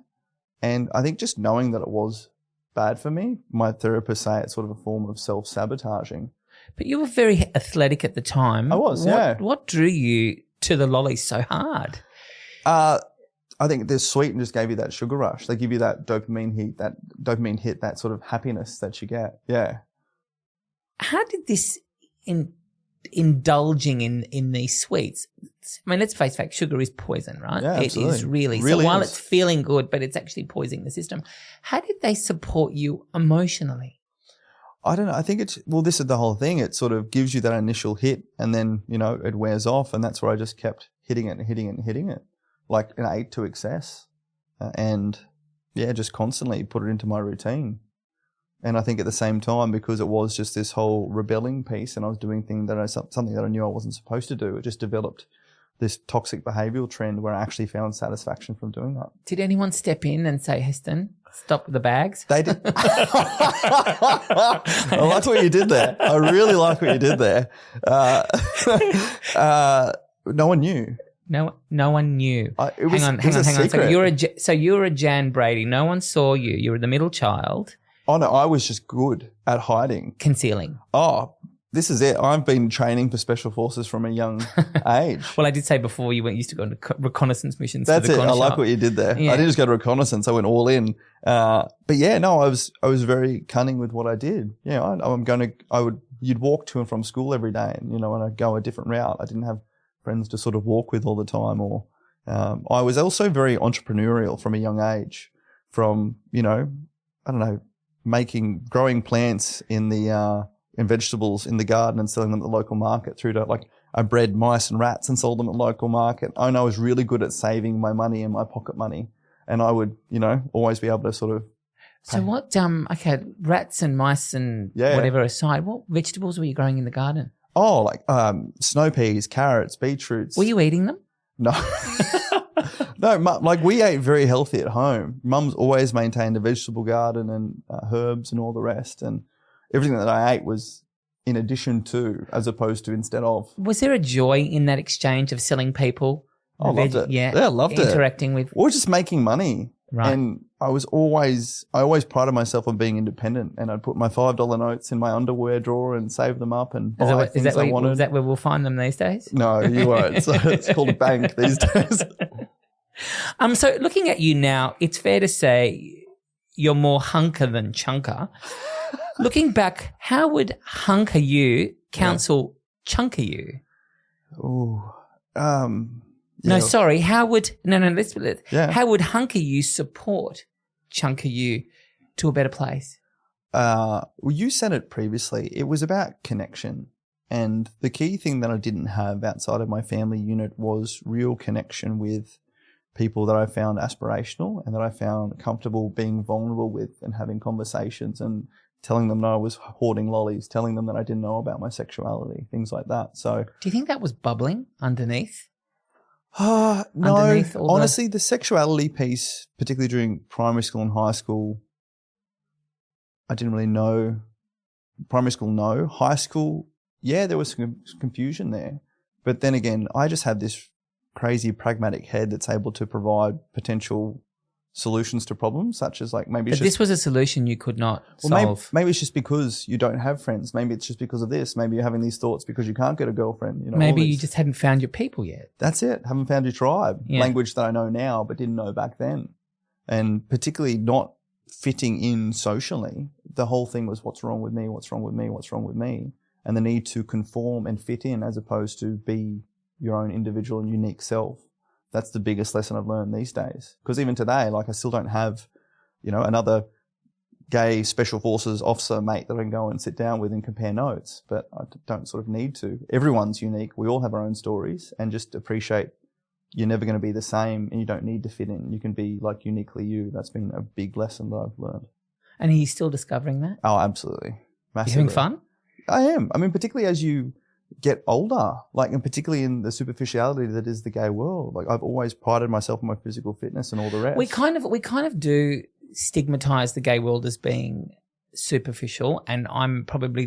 And I think just knowing that it was bad for me, my therapist say it's sort of a form of self-sabotaging. But you were very athletic at the time. I was, yeah. What drew you to the lollies so hard? I think the sweet just gave you that sugar rush. They give you that dopamine hit, that sort of happiness that you get. Yeah. How did this indulging in these sweets? I mean, let's face facts, sugar is poison, right? Yeah, absolutely. It is really. Really so while is. it's feeling good, but it's actually poisoning the system. How did they support you emotionally? I don't know. I think this is the whole thing. It sort of gives you that initial hit, and then, it wears off, and that's where I just kept hitting it and hitting it and hitting it. Like an ate to excess, just constantly put it into my routine. And I think at the same time, because it was just this whole rebelling piece, and I was doing something that I knew I wasn't supposed to do, it just developed this toxic behavioural trend where I actually found satisfaction from doing that. Did anyone step in and say, Heston, stop the bags? They did. I like what you did there. I really like what you did there. No one knew. No one knew. Hang on. Secret. So you were a Jan Brady. No one saw you. You were the middle child. Oh, no, I was just good at hiding. Concealing. Oh, this is it. I've been training for special forces from a young age. Well, I did say before you used to go on reconnaissance missions. That's to the it. corner I like shop. what you did there. Yeah. I didn't just go to reconnaissance. I went all in. I was very cunning with what I did. Yeah, you'd walk to and from school every day, and, I'd go a different route. I didn't have friends to sort of walk with all the time, or I was also very entrepreneurial from a young age, from, growing plants in vegetables in the garden and selling them at the local market, through to I bred mice and rats and sold them at the local market. I know I was really good at saving my money and my pocket money, and I would, always be able to sort of. So what, rats and mice and whatever aside, what vegetables were you growing in the garden? Oh, snow peas, carrots, beetroots. Were you eating them? No. No, we ate very healthy at home. Mum's always maintained a vegetable garden and herbs and all the rest. And everything that I ate was in addition to, as opposed to instead of. Was there a joy in that exchange of selling people? I loved it. Yeah, I loved it. Interacting with. Or just making money. Right. And I always prided myself on being independent, and I'd put my $5 notes in my underwear drawer and save them up and buy things I wanted. Is that where we'll find them these days? No, you won't. So it's called a bank these days. So looking at you now, it's fair to say you're more hunker than chunker. Looking back, how would hunker you counsel chunker you? Oh, No, sorry. How would How would hunker you support chunker you to a better place? Well, you said it previously. It was about connection, and the key thing that I didn't have outside of my family unit was real connection with people that I found aspirational and that I found comfortable being vulnerable with and having conversations and telling them that I was hoarding lollies, telling them that I didn't know about my sexuality, things like that. So, do you think that was bubbling underneath? No, Honestly, the sexuality piece, particularly during primary school and high school, I didn't really know. Primary school, no. High school, yeah, there was some confusion there. But then again, I just had this crazy pragmatic head that's able to provide potential solutions to problems, such as maybe it's this was a solution you could not solve. Maybe it's just because you don't have friends. Maybe it's just because of this. Maybe you're having these thoughts because you can't get a girlfriend. Maybe you just hadn't found your people yet. That's it. Haven't found your tribe. Yeah. Language that I know now but didn't know back then. And particularly not fitting in socially. The whole thing was what's wrong with me, what's wrong with me, what's wrong with me. And the need to conform and fit in as opposed to be your own individual and unique self. That's the biggest lesson I've learned these days. Because even today, like I still don't have, another gay special forces officer mate that I can go and sit down with and compare notes. But I don't sort of need to. Everyone's unique. We all have our own stories, and just appreciate you're never going to be the same, and you don't need to fit in. You can be like uniquely you. That's been a big lesson that I've learned. And are you still discovering that? Oh, absolutely. Massively. You having fun? I am. I mean, particularly as you get older, and particularly in the superficiality that is the gay world. Like, I've always prided myself on my physical fitness and all the rest. We kind of do stigmatize the gay world as being superficial, and I'm probably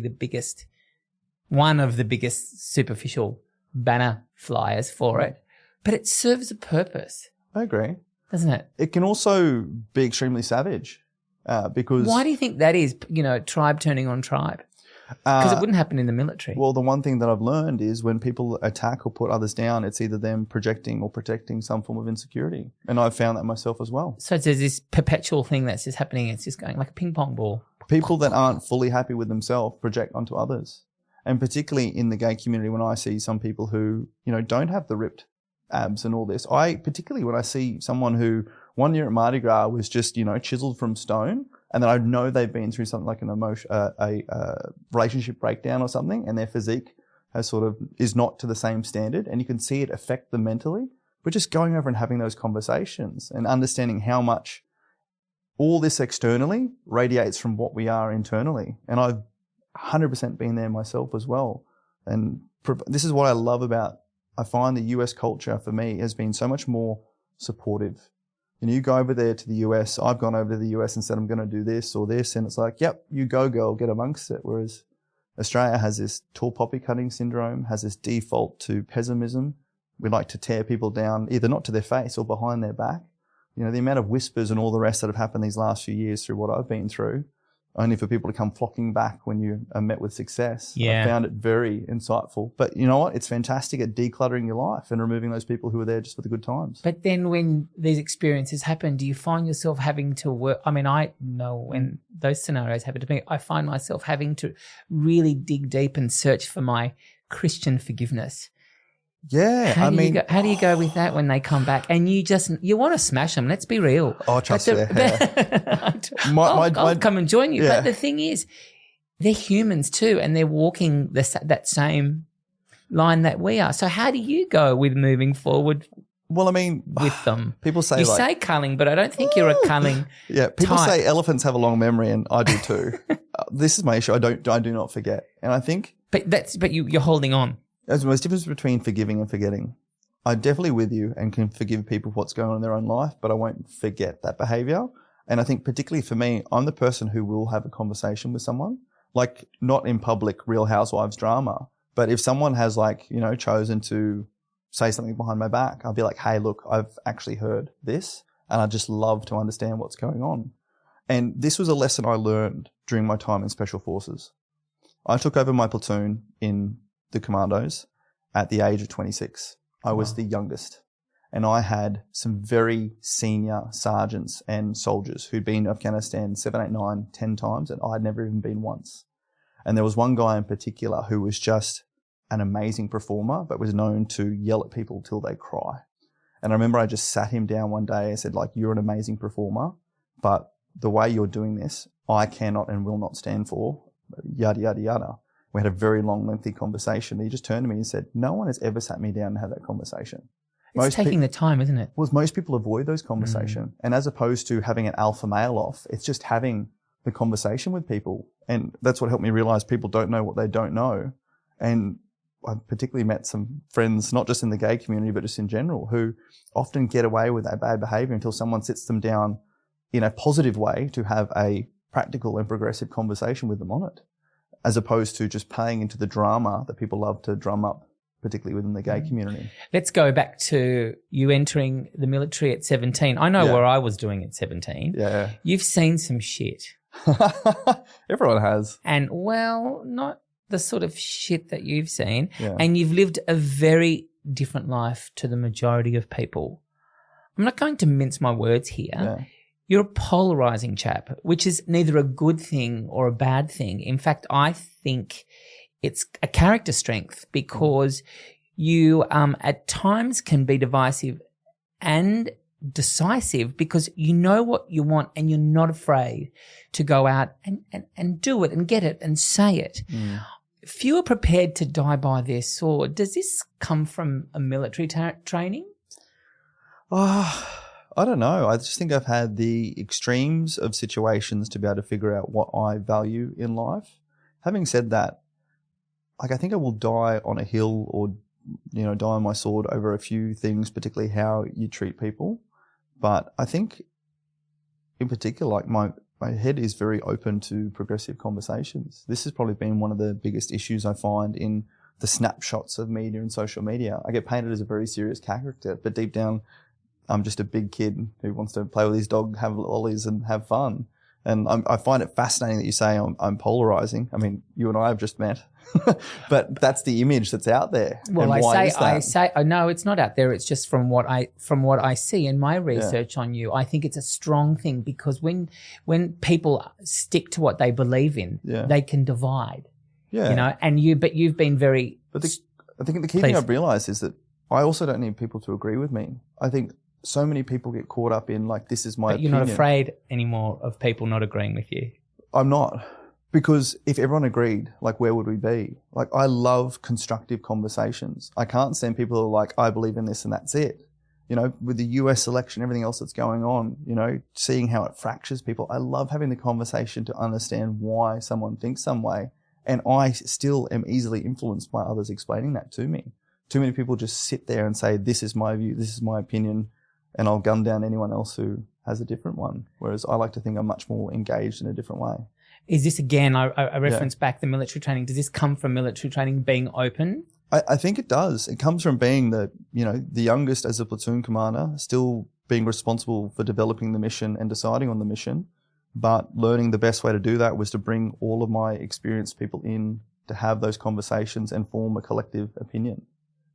one of the biggest superficial banner flyers for it. But it serves a purpose. I agree. Doesn't it? It can also be extremely savage because... Why do you think that is, tribe turning on tribe? Because it wouldn't happen in the military. Well, the one thing that I've learned is when people attack or put others down, it's either them projecting or protecting some form of insecurity. And I've found that myself as well. So there's this perpetual thing that's just happening. It's just going like a ping pong ball. People that aren't fully happy with themselves project onto others. And particularly in the gay community, when I see some people who, don't have the ripped abs and all this, particularly when I see someone who 1 year at Mardi Gras was just, chiseled from stone, and then I know they've been through something like a relationship breakdown or something, and their physique is not to the same standard, and you can see it affect them mentally. But just going over and having those conversations and understanding how much all this externally radiates from what we are internally. And I've 100% been there myself as well. And this is what I love about, I find the US culture for me has been so much more supportive. You go over there to the US, I've gone over to the US and said, I'm going to do this or this. And it's like, yep, you go, girl, get amongst it. Whereas Australia has this tall poppy cutting syndrome, has this default to pessimism. We like to tear people down, either not to their face or behind their back. The amount of whispers and all the rest that have happened these last few years through what I've been through, only for people to come flocking back when you are met with success. Yeah. I found it very insightful. But you know what? It's fantastic at decluttering your life and removing those people who are there just for the good times. But then when these experiences happen, do you find yourself having to work? I mean, I know when those scenarios happen to me, I find myself having to really dig deep and search for my Christian forgiveness. Yeah. How do you go with that when they come back and you want to smash them? Let's be real. Oh, trust me. I'll come and join you. Yeah. But the thing is, they're humans too, and they're walking that same line that we are. So how do you go with moving forward? Well, I mean, with them, people say you say culling, but I don't think you're a culling. Yeah, people type. say elephants have a long memory, and I do too. This is my issue. I do not forget, and I think. But you're holding on. There's the most difference between forgiving and forgetting. I'm definitely with you and can forgive people for what's going on in their own life, but I won't forget that behavior. And I think particularly for me, I'm the person who will have a conversation with someone, like not in public Real Housewives drama, but if someone has chosen to say something behind my back, I'll be like, hey, look, I've actually heard this and I just love to understand what's going on. And this was a lesson I learned during my time in Special Forces. I took over my platoon in the commandos at the age of 26. I was the youngest, and I had some very senior sergeants and soldiers who'd been in Afghanistan 7, 8, 9, 10 times, and I'd never even been once. And there was one guy in particular who was just an amazing performer, but was known to yell at people till they cry. And I remember I just sat him down one day and said, you're an amazing performer, but the way you're doing this, I cannot and will not stand for, yada, yada, yada. We had a very long, lengthy conversation. He just turned to me and said, no one has ever sat me down and had that conversation. It's taking the time, isn't it? Well, most people avoid those conversations. And as opposed to having an alpha male off, it's just having the conversation with people. And that's what helped me realize people don't know what they don't know. And I've particularly met some friends, not just in the gay community, but just in general, who often get away with that bad behavior until someone sits them down in a positive way to have a practical and progressive conversation with them on it, as opposed to just playing into the drama that people love to drum up, particularly within the gay community. Let's go back to you entering the military at 17. I know where I was doing at 17. Yeah. You've seen some shit. Everyone has. And, not the sort of shit that you've seen. Yeah. And you've lived a very different life to the majority of people. I'm not going to mince my words here. Yeah. You're a polarizing chap, which is neither a good thing or a bad thing. In fact, I think it's a character strength because you at times can be divisive and decisive because you know what you want and you're not afraid to go out and do it and get it and say it. Few are prepared to die by their sword. Does this come from a military training? I don't know. I just think I've had the extremes of situations to be able to figure out what I value in life. Having said that, like I think I will die on a hill or, you know, die on my sword over a few things, particularly how you treat people. But I think in particular, like my head is very open to progressive conversations. This has probably been one of the biggest issues I find in the snapshots of media and social media. I get painted as a very serious character, but deep down, I'm just a big kid who wants to play with his dog, have lollies and have fun. And I find it fascinating that you say I'm polarizing. I mean, you and I have just met, but that's the image that's out there. Well, I say, no, it's not out there. It's just from what I see in my research on you. I think it's a strong thing because when people stick to what they believe in, they can divide. Yeah. You know, but you've been very. But I think the key thing I've realized is that I also don't need people to agree with me. I think so many people get caught up in like, this is my opinion. But you're not afraid anymore of people not agreeing with you? I'm not. Because if everyone agreed, like where would we be? Like I love constructive conversations. I can't stand people who are like, I believe in this and that's it. You know, with the US election, everything else that's going on, you know, seeing how it fractures people. I love having the conversation to understand why someone thinks some way. And I still am easily influenced by others explaining that to me. Too many people just sit there and say, this is my view, this is my opinion, and I'll gun down anyone else who has a different one. Whereas I like to think I'm much more engaged in a different way. Is this, again, I reference back the military training. Does this come from military training being open? I think it does. It comes from being the youngest as a platoon commander, still being responsible for developing the mission and deciding on the mission. But learning the best way to do that was to bring all of my experienced people in to have those conversations and form a collective opinion.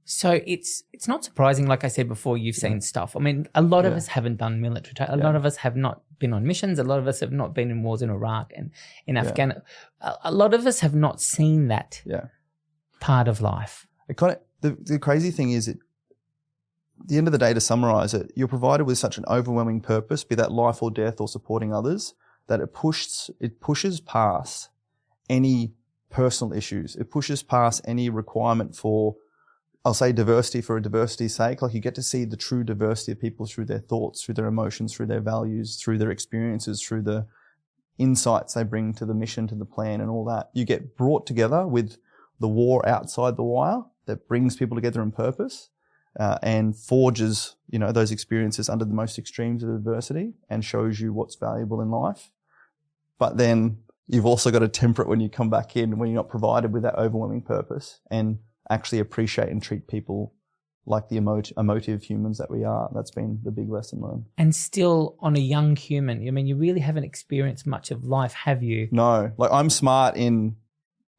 So it's not surprising, like I said before, you've seen stuff. I mean, a lot of us haven't done military training. A lot of us have not been on missions. A lot of us have not been in wars in Iraq and in Afghanistan. A lot of us have not seen that part of life. The crazy thing is, at the end of the day, to summarize it, you're provided with such an overwhelming purpose, be that life or death or supporting others, that it pushes past any personal issues. It pushes past any requirement for, I'll say, diversity for a diversity's sake. Like you get to see the true diversity of people through their thoughts, through their emotions, through their values, through their experiences, through the insights they bring to the mission, to the plan and all that. You get brought together with the war outside the wire that brings people together in purpose and forges, those experiences under the most extremes of adversity and shows you what's valuable in life. But then you've also got to temper it when you come back in, when you're not provided with that overwhelming purpose, and actually appreciate and treat people like the emotive humans that we are. That's been the big lesson learned. And still on a young human, I mean, you really haven't experienced much of life, have you? No. Like I'm smart in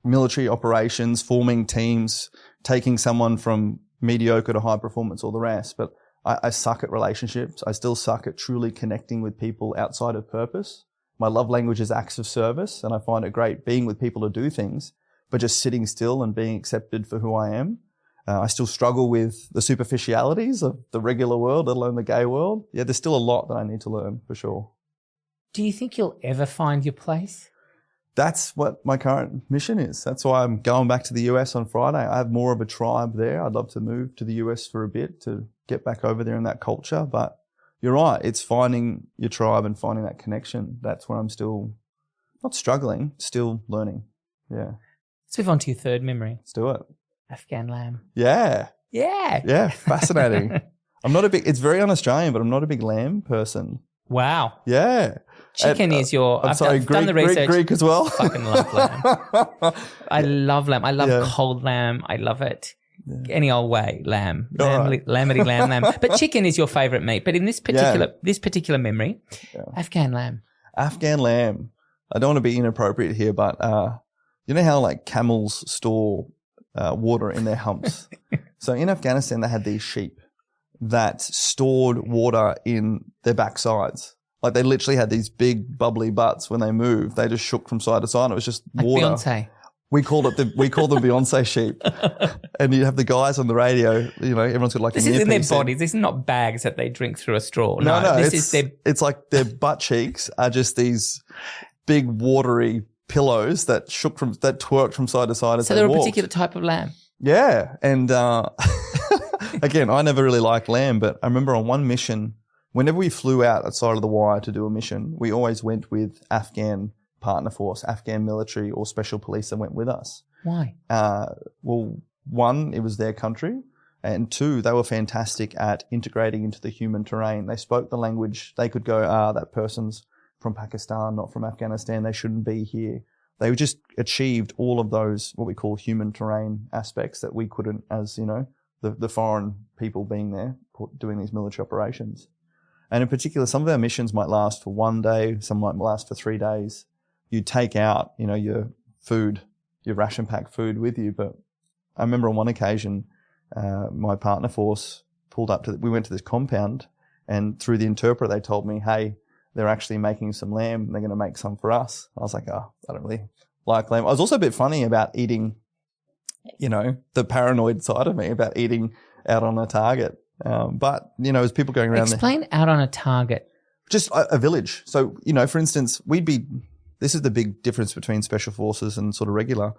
military operations, forming teams, taking someone from mediocre to high performance, all the rest. But I suck at relationships. I still suck at truly connecting with people outside of purpose. My love language is acts of service, and I find it great being with people to do things, but just sitting still and being accepted for who I am. I still struggle with the superficialities of the regular world, let alone the gay world. Yeah, there's still a lot that I need to learn, for sure. Do you think you'll ever find your place? That's what my current mission is. That's why I'm going back to the US on Friday. I have more of a tribe there. I'd love to move to the US for a bit to get back over there in that culture. But you're right. It's finding your tribe and finding that connection. That's where I'm still not struggling, still learning. Yeah. Let's move on to your third memory. Let's do it. Afghan lamb. Yeah. Yeah. Yeah. Fascinating. It's very un-Australian, but I'm not a big lamb person. Wow. Yeah. Chicken is your... I've done the research. Greek as well. I fucking love lamb. I love lamb. I love cold lamb. I love it. Yeah. Any old way, lamb. Lamity lamb. But chicken is your favourite meat. But in this particular memory, Afghan lamb. Afghan lamb. I don't want to be inappropriate here, but you know how like camels store water in their humps? So in Afghanistan, they had these sheep that stored water in their backsides. Like they literally had these big bubbly butts when they moved. They just shook from side to side. It was just like water. Beyonce. We called them Beyonce sheep. And you have the guys on the radio, everyone's got like This an is in their earpiece in. bodies. This is not bags that they drink through a straw. No, this is their... it's like their butt cheeks are just these big watery pillows that twerked from side to side as So they they're a walked. particular type of lamb. Yeah. And again, I never really liked lamb, but I remember on one mission, whenever we flew outside of the wire to do a mission, we always went with Afghan partner force, Afghan military or special police that went with us. Why? Well, one, it was their country. And two, they were fantastic at integrating into the human terrain. They spoke the language. They could go, that person's from Pakistan, not from Afghanistan. They shouldn't be here. They just achieved all of those, what we call human terrain aspects that we couldn't as, the foreign people being there doing these military operations. And in particular, some of our missions might last for 1 day. Some might last for 3 days. You take out, your food, your ration packed food with you. But I remember on one occasion, my partner force pulled up we went to this compound, and through the interpreter, they told me, hey, they're actually making some lamb and they're going to make some for us. I was like, I don't really like lamb. I was also a bit funny about eating, the paranoid side of me about eating out on a target. But, as people going around Explain out on a target. Just a village. So, for instance, this is the big difference between special forces and sort of regular.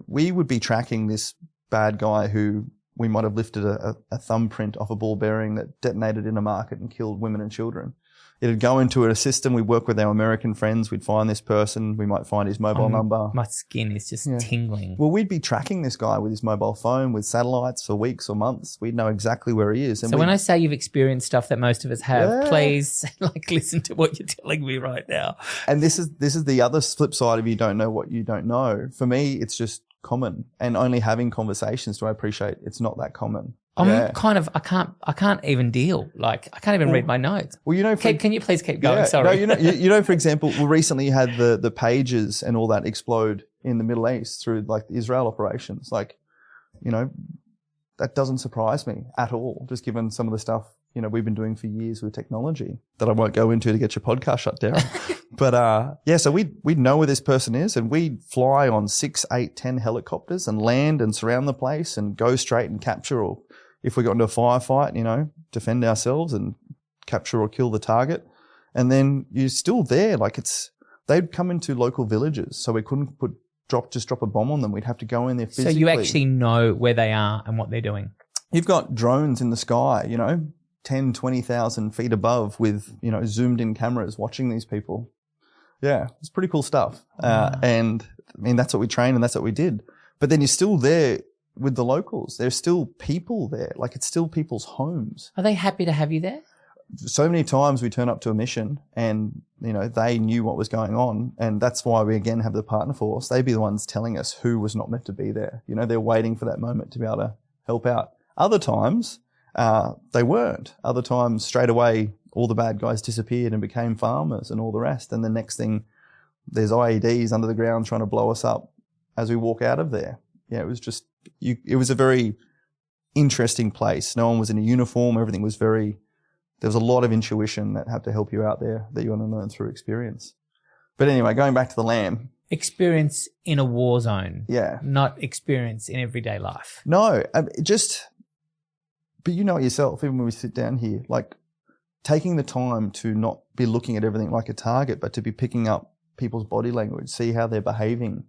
We would be tracking this bad guy who we might have lifted a thumbprint off a ball bearing that detonated in a market and killed women and children. It'd go into a system. We'd work with our American friends. We'd find this person. We might find his mobile number. My skin is just tingling. Well, we'd be tracking this guy with his mobile phone, with satellites for weeks or months. We'd know exactly where he is. And so when I say you've experienced stuff that most of us have, please listen to what you're telling me right now. And this is the other flip side of you don't know what you don't know. For me, it's just common, and only having conversations do I appreciate it's not that common. I can't even deal. I can't even read my notes. Well, can you please keep going? Sorry. No, for example, recently you had the pages and all that explode in the Middle East through the Israel operations. That doesn't surprise me at all, just given some of the stuff, we've been doing for years with technology that I won't go into to get your podcast shut down. But, so we'd know where this person is, and we'd fly on 6, 8, 10 helicopters and land and surround the place and go straight and capture, or if we got into a firefight, defend ourselves and capture or kill the target. And then you're still there. They'd come into local villages, so we couldn't drop a bomb on them. We'd have to go in there physically. So you actually know where they are and what they're doing. You've got drones in the sky, 10, 20,000 feet above with, zoomed in cameras watching these people. Yeah, it's pretty cool stuff. And that's what we trained and that's what we did. But then you're still there with the locals. There's still people there. It's still people's homes. Are they happy to have you there? So many times we turn up to a mission and, they knew what was going on. And that's why we again have the partner force. They'd be the ones telling us who was not meant to be there. They're waiting for that moment to be able to help out. Other times, they weren't. Other times, straight away, all the bad guys disappeared and became farmers and all the rest. And the next thing, there's IEDs under the ground trying to blow us up as we walk out of there. Yeah, it was just, it was a very interesting place. No one was in a uniform. Everything was there was a lot of intuition that had to help you out there that you want to learn through experience. But anyway, going back to the lamb. Experience in a war zone. Yeah. Not experience in everyday life. No, but you know it yourself, even when we sit down here, taking the time to not be looking at everything like a target, but to be picking up people's body language, see how they're behaving.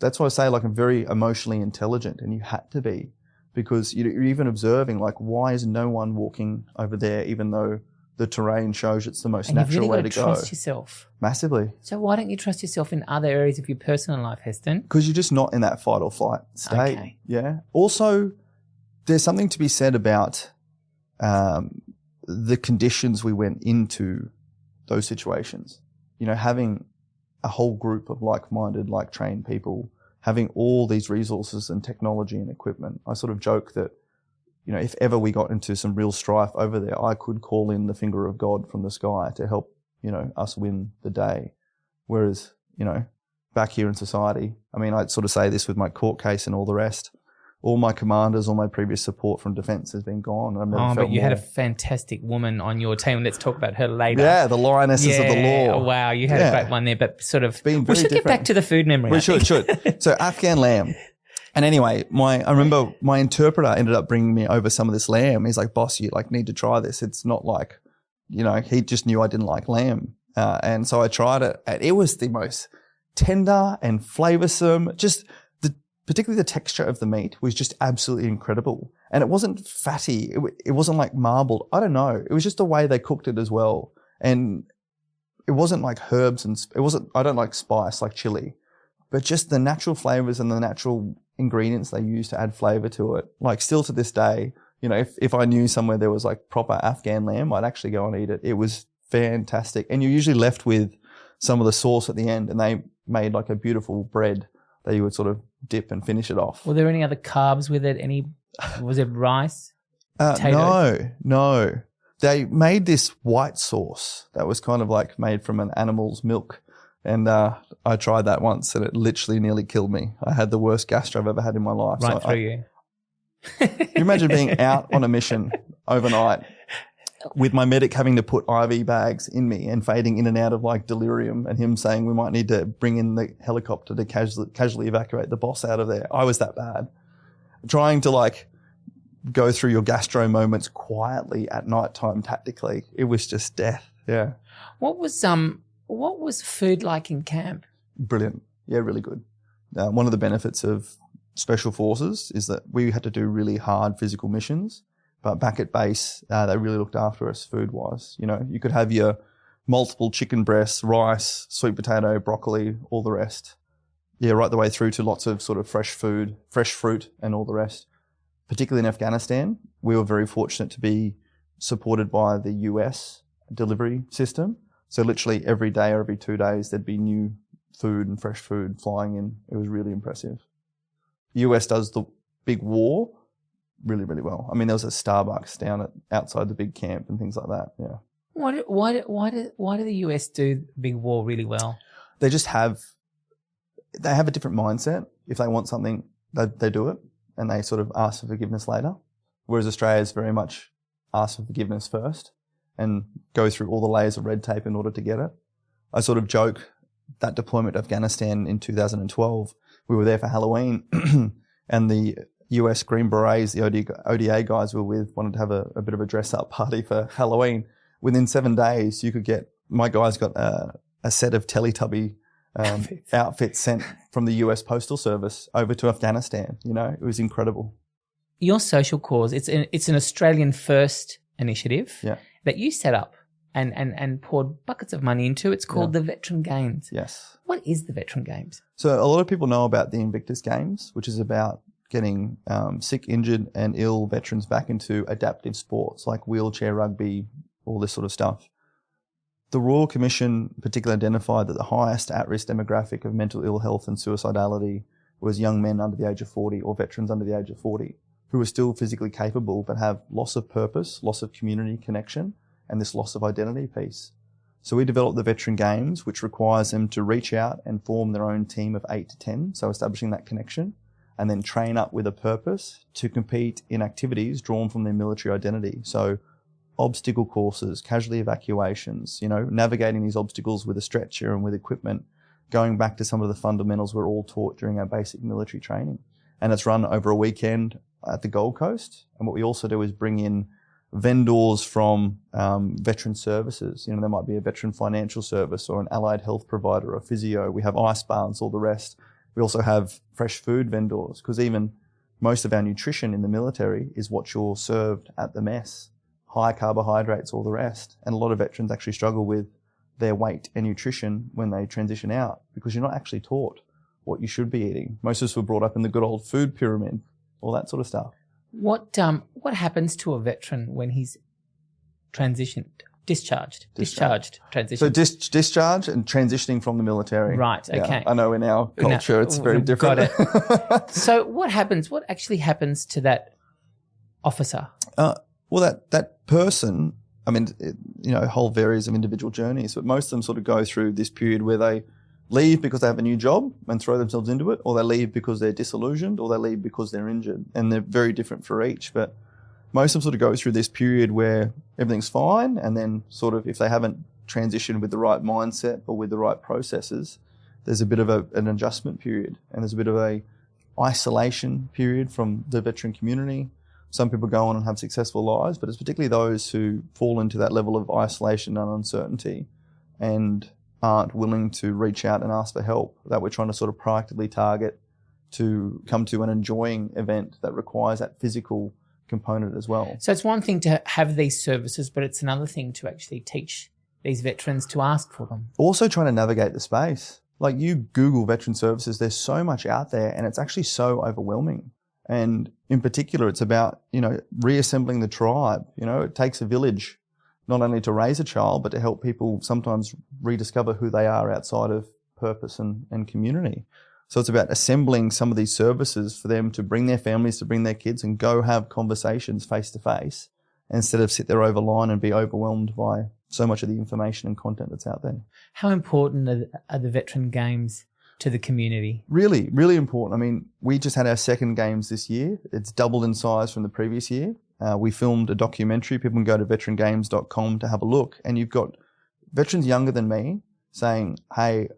That's why I say I'm very emotionally intelligent, and you had to be, because you're even observing why is no one walking over there even though the terrain shows it's the most natural way to go. Trust yourself. Massively. So why don't you trust yourself in other areas of your personal life, Heston? Because you're just not in that fight or flight state. Okay. Yeah. Also, there's something to be said about the conditions we went into those situations. Having a whole group of like-minded, like-trained people, having all these resources and technology and equipment. I sort of joke that, if ever we got into some real strife over there, I could call in the finger of God from the sky to help, us win the day. Whereas, back here in society, I'd sort of say this with my court case and all the rest. all my commanders, all my previous support from defence has been gone. I've never felt but you more. had a fantastic woman on your team. Let's talk about her later. Yeah, the lionesses of the law. Oh, wow, you had a great one there, but sort of Been we very should get different. back to the food memory. We should. So Afghan lamb. And anyway, I remember my interpreter ended up bringing me over some of this lamb. He's like, boss, you like need to try this. It's not like, he just knew I didn't like lamb. And so I tried it, and it was the most tender and flavoursome. Just particularly the texture of the meat was just absolutely incredible. And it wasn't fatty. It wasn't like marbled. I don't know. It was just the way they cooked it as well. And it wasn't like herbs I don't like spice like chili, but just the natural flavours and the natural ingredients they use to add flavour to it. Like still to this day, if I knew somewhere there was like proper Afghan lamb, I'd actually go and eat it. It was fantastic. And you're usually left with some of the sauce at the end, and they made like a beautiful bread that you would sort of dip and finish it off. Were there any other carbs with it? Was it rice? Potatoes? No. They made this white sauce that was kind of like made from an animal's milk. And I tried that once, and it literally nearly killed me. I had the worst gastro I've ever had in my life. Right through you. You imagine being out on a mission overnight with my medic having to put IV bags in me and fading in and out of like delirium, and him saying we might need to bring in the helicopter to casually evacuate the boss out of there. I was that bad. Trying to like go through your gastro moments quietly at night time tactically, it was just death. Yeah. What was food like in camp? Brilliant. Yeah, really good. One of the benefits of special forces is that we had to do really hard physical missions. But back at base, they really looked after us food-wise. You could have your multiple chicken breasts, rice, sweet potato, broccoli, all the rest. Yeah, right the way through to lots of sort of fresh food, fresh fruit and all the rest. Particularly in Afghanistan, we were very fortunate to be supported by the US delivery system. So literally every day or every 2 days, there'd be new food and fresh food flying in. It was really impressive. US does the big war really, really well. I mean, there was a Starbucks outside the big camp and things like that. Yeah. Why do the US do big war really well? They have a different mindset. If they want something, they do it, and they sort of ask for forgiveness later. Whereas Australia is very much ask for forgiveness first and go through all the layers of red tape in order to get it. I sort of joke that deployment to Afghanistan in 2012, we were there for Halloween and the US Green Berets, the ODA guys we were with, wanted to have a bit of a dress-up party for Halloween. Within 7 days, my guys got a set of Teletubby outfits sent from the US Postal Service over to Afghanistan. It was incredible. Your social cause, it's an Australian first initiative that you set up and poured buckets of money into. It's called the Veteran Games. Yes. What is the Veteran Games? So a lot of people know about the Invictus Games, which is about getting sick, injured and ill veterans back into adaptive sports like wheelchair rugby, all this sort of stuff. The Royal Commission particularly identified that the highest at-risk demographic of mental ill health and suicidality was young men under the age of 40 or veterans under the age of 40 who are still physically capable but have loss of purpose, loss of community connection, and this loss of identity piece. So we developed the Veteran Games, which requires them to reach out and form their own team of 8 to 10, so establishing that connection, and then train up with a purpose to compete in activities drawn from their military identity. So obstacle courses, casualty evacuations, navigating these obstacles with a stretcher and with equipment, going back to some of the fundamentals we're all taught during our basic military training. And it's run over a weekend at the Gold Coast. And what we also do is bring in vendors from veteran services. There might be a veteran financial service or an allied health provider or physio. We have ice baths, all the rest. We also have fresh food vendors, because even most of our nutrition in the military is what you're served at the mess. High carbohydrates, all the rest. And a lot of veterans actually struggle with their weight and nutrition when they transition out, because you're not actually taught what you should be eating. Most of us were brought up in the good old food pyramid, all that sort of stuff. What happens to a veteran when he's discharged, transitioned? So discharge and transitioning from the military. Right, okay. Yeah, I know in our culture it's very different. Got it. So what actually happens to that officer? Well, that person, I mean, whole varies of individual journeys, but most of them sort of go through this period where they leave because they have a new job and throw themselves into it, or they leave because they're disillusioned, or they leave because they're injured. And they're very different for each. But most of them sort of go through this period where everything's fine, and then sort of if they haven't transitioned with the right mindset or with the right processes, there's a bit of an adjustment period, and there's a bit of a isolation period from the veteran community. Some people go on and have successful lives, but it's particularly those who fall into that level of isolation and uncertainty and aren't willing to reach out and ask for help that we're trying to sort of proactively target to come to an enjoying event that requires that physical component as well. So it's one thing to have these services, but it's another thing to actually teach these veterans to ask for them. Also trying to navigate the space. Like, you Google veteran services, there's so much out there, and it's actually so overwhelming. And in particular, it's about, reassembling the tribe. It takes a village not only to raise a child, but to help people sometimes rediscover who they are outside of purpose and community. So it's about assembling some of these services for them to bring their families, to bring their kids, and go have conversations face to face, instead of sit there over line and be overwhelmed by so much of the information and content that's out there. How important are the veteran games to the community? Really, really important. I mean, we just had our second games this year. It's doubled in size from the previous year. We filmed a documentary. People can go to veterangames.com to have a look. And you've got veterans younger than me saying, hey,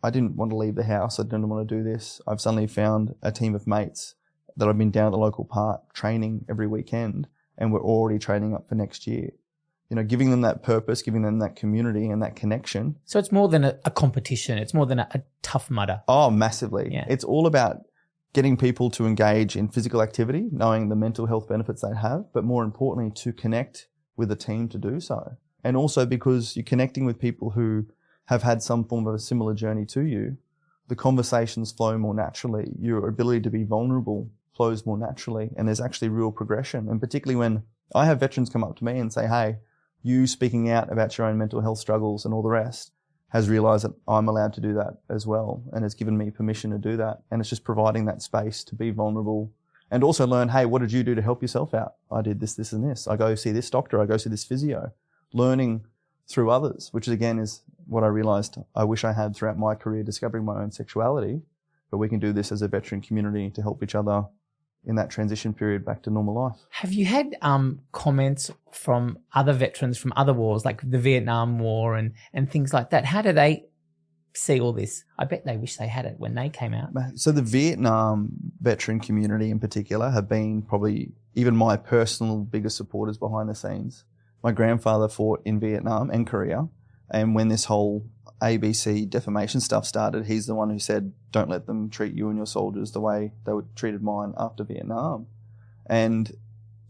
I didn't want to leave the house. I didn't want to do this. I've suddenly found a team of mates that I've been down at the local park training every weekend, and we're already training up for next year. Giving them that purpose, giving them that community and that connection. So it's more than a competition. It's more than a tough mudder. Oh, massively. Yeah. It's all about getting people to engage in physical activity, knowing the mental health benefits they have, but more importantly, to connect with a team to do so. And also because you're connecting with people who have had some form of a similar journey to you, the conversations flow more naturally. Your ability to be vulnerable flows more naturally, and there's actually real progression. And particularly when I have veterans come up to me and say, hey, you speaking out about your own mental health struggles and all the rest has realised that I'm allowed to do that as well, and has given me permission to do that. And it's just providing that space to be vulnerable and also learn, hey, what did you do to help yourself out? I did this, this and this. I go see this doctor. I go see this physio. Learning through others, which again is what I realised I wish I had throughout my career, discovering my own sexuality. But we can do this as a veteran community to help each other in that transition period back to normal life. Have you had comments from other veterans from other wars, like the Vietnam War and things like that? How do they see all this? I bet they wish they had it when they came out. So the Vietnam veteran community in particular have been probably even my personal biggest supporters behind the scenes. My grandfather fought in Vietnam and Korea, and when this whole ABC defamation stuff started, he's the one who said, don't let them treat you and your soldiers the way they were treated mine after Vietnam. And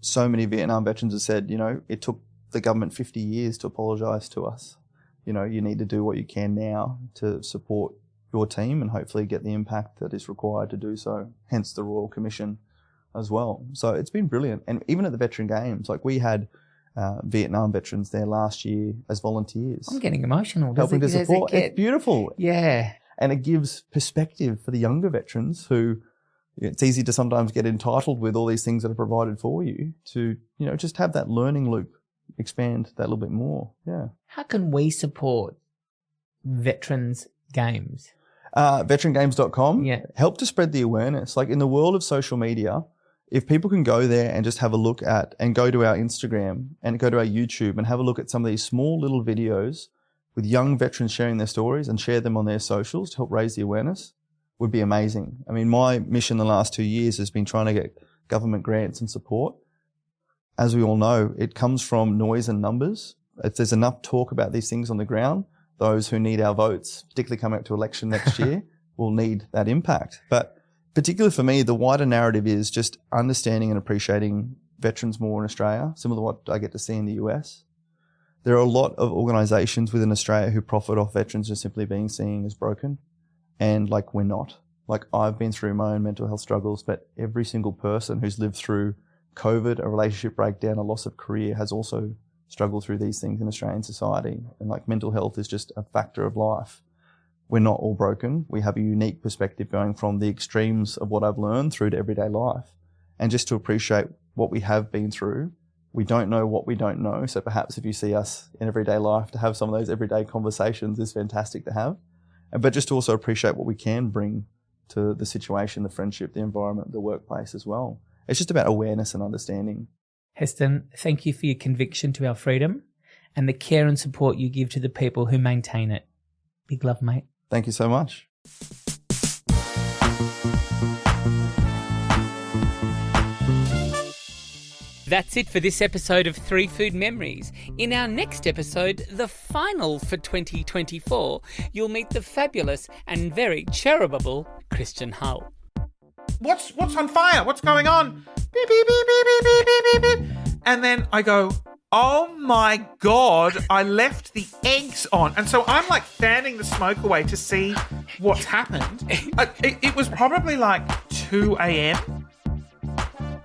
so many Vietnam veterans have said, it took the government 50 years to apologise to us. You need to do what you can now to support your team and hopefully get the impact that is required to do so, hence the Royal Commission as well. So it's been brilliant. And even at the Veteran Games, like we had Vietnam veterans there last year as volunteers. I'm getting emotional. Helping to support. It's beautiful. Yeah. And it gives perspective for the younger veterans who it's easy to sometimes get entitled with all these things that are provided for you to, just have that learning loop expand that little bit more. Yeah. How can we support veterans games? Veterangames.com. Yeah. Help to spread the awareness. Like in the world of social media, if people can go there and just have a look at and go to our Instagram and go to our YouTube and have a look at some of these small little videos with young veterans sharing their stories and share them on their socials to help raise the awareness, would be amazing. I mean, my mission the last 2 years has been trying to get government grants and support. As we all know, it comes from noise and numbers. If there's enough talk about these things on the ground, those who need our votes, particularly coming up to election next year, will need that impact. But particularly for me, the wider narrative is just understanding and appreciating veterans more in Australia, similar to what I get to see in the US. There are a lot of organisations within Australia who profit off veterans just simply being seen as broken. And we're not. I've been through my own mental health struggles, but every single person who's lived through COVID, a relationship breakdown, a loss of career has also struggled through these things in Australian society. And mental health is just a factor of life. We're not all broken. We have a unique perspective going from the extremes of what I've learned through to everyday life. And just to appreciate what we have been through, we don't know what we don't know. So perhaps if you see us in everyday life, to have some of those everyday conversations is fantastic to have. but just to also appreciate what we can bring to the situation, the friendship, the environment, the workplace as well. It's just about awareness and understanding. Heston, thank you for your conviction to our freedom and the care and support you give to the people who maintain it. Big love, mate. Thank you so much. That's it for this episode of 3 Food Memories. In our next episode, the final for 2024, you'll meet the fabulous and very cherubable Christian Hull. What's on fire? What's going on? Beep, beep, beep, beep, beep, beep, beep, beep, beep. And then I go, oh my God, I left the eggs on. And so I'm like fanning the smoke away to see what's happened. It was probably like 2 a.m.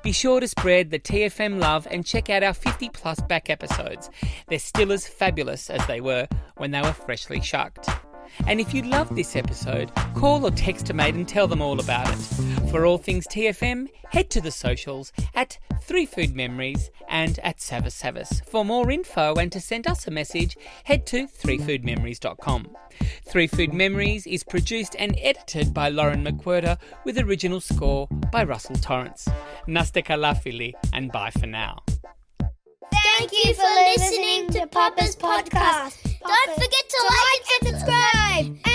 Be sure to spread the TFM love and check out our 50-plus back episodes. They're still as fabulous as they were when they were freshly shucked. And if you loved this episode, call or text a mate and tell them all about it. For all things TFM, head to the socials at 3 Food Memories and at Savas Savas. For more info and to send us a message, head to 3foodmemories.com. 3 Food Memories is produced and edited by Lauren McWhirter with original score by Russell Torrance. Nasta kalafili and bye for now. Thank you for listening to Papa's podcast. Don't forget to like and subscribe.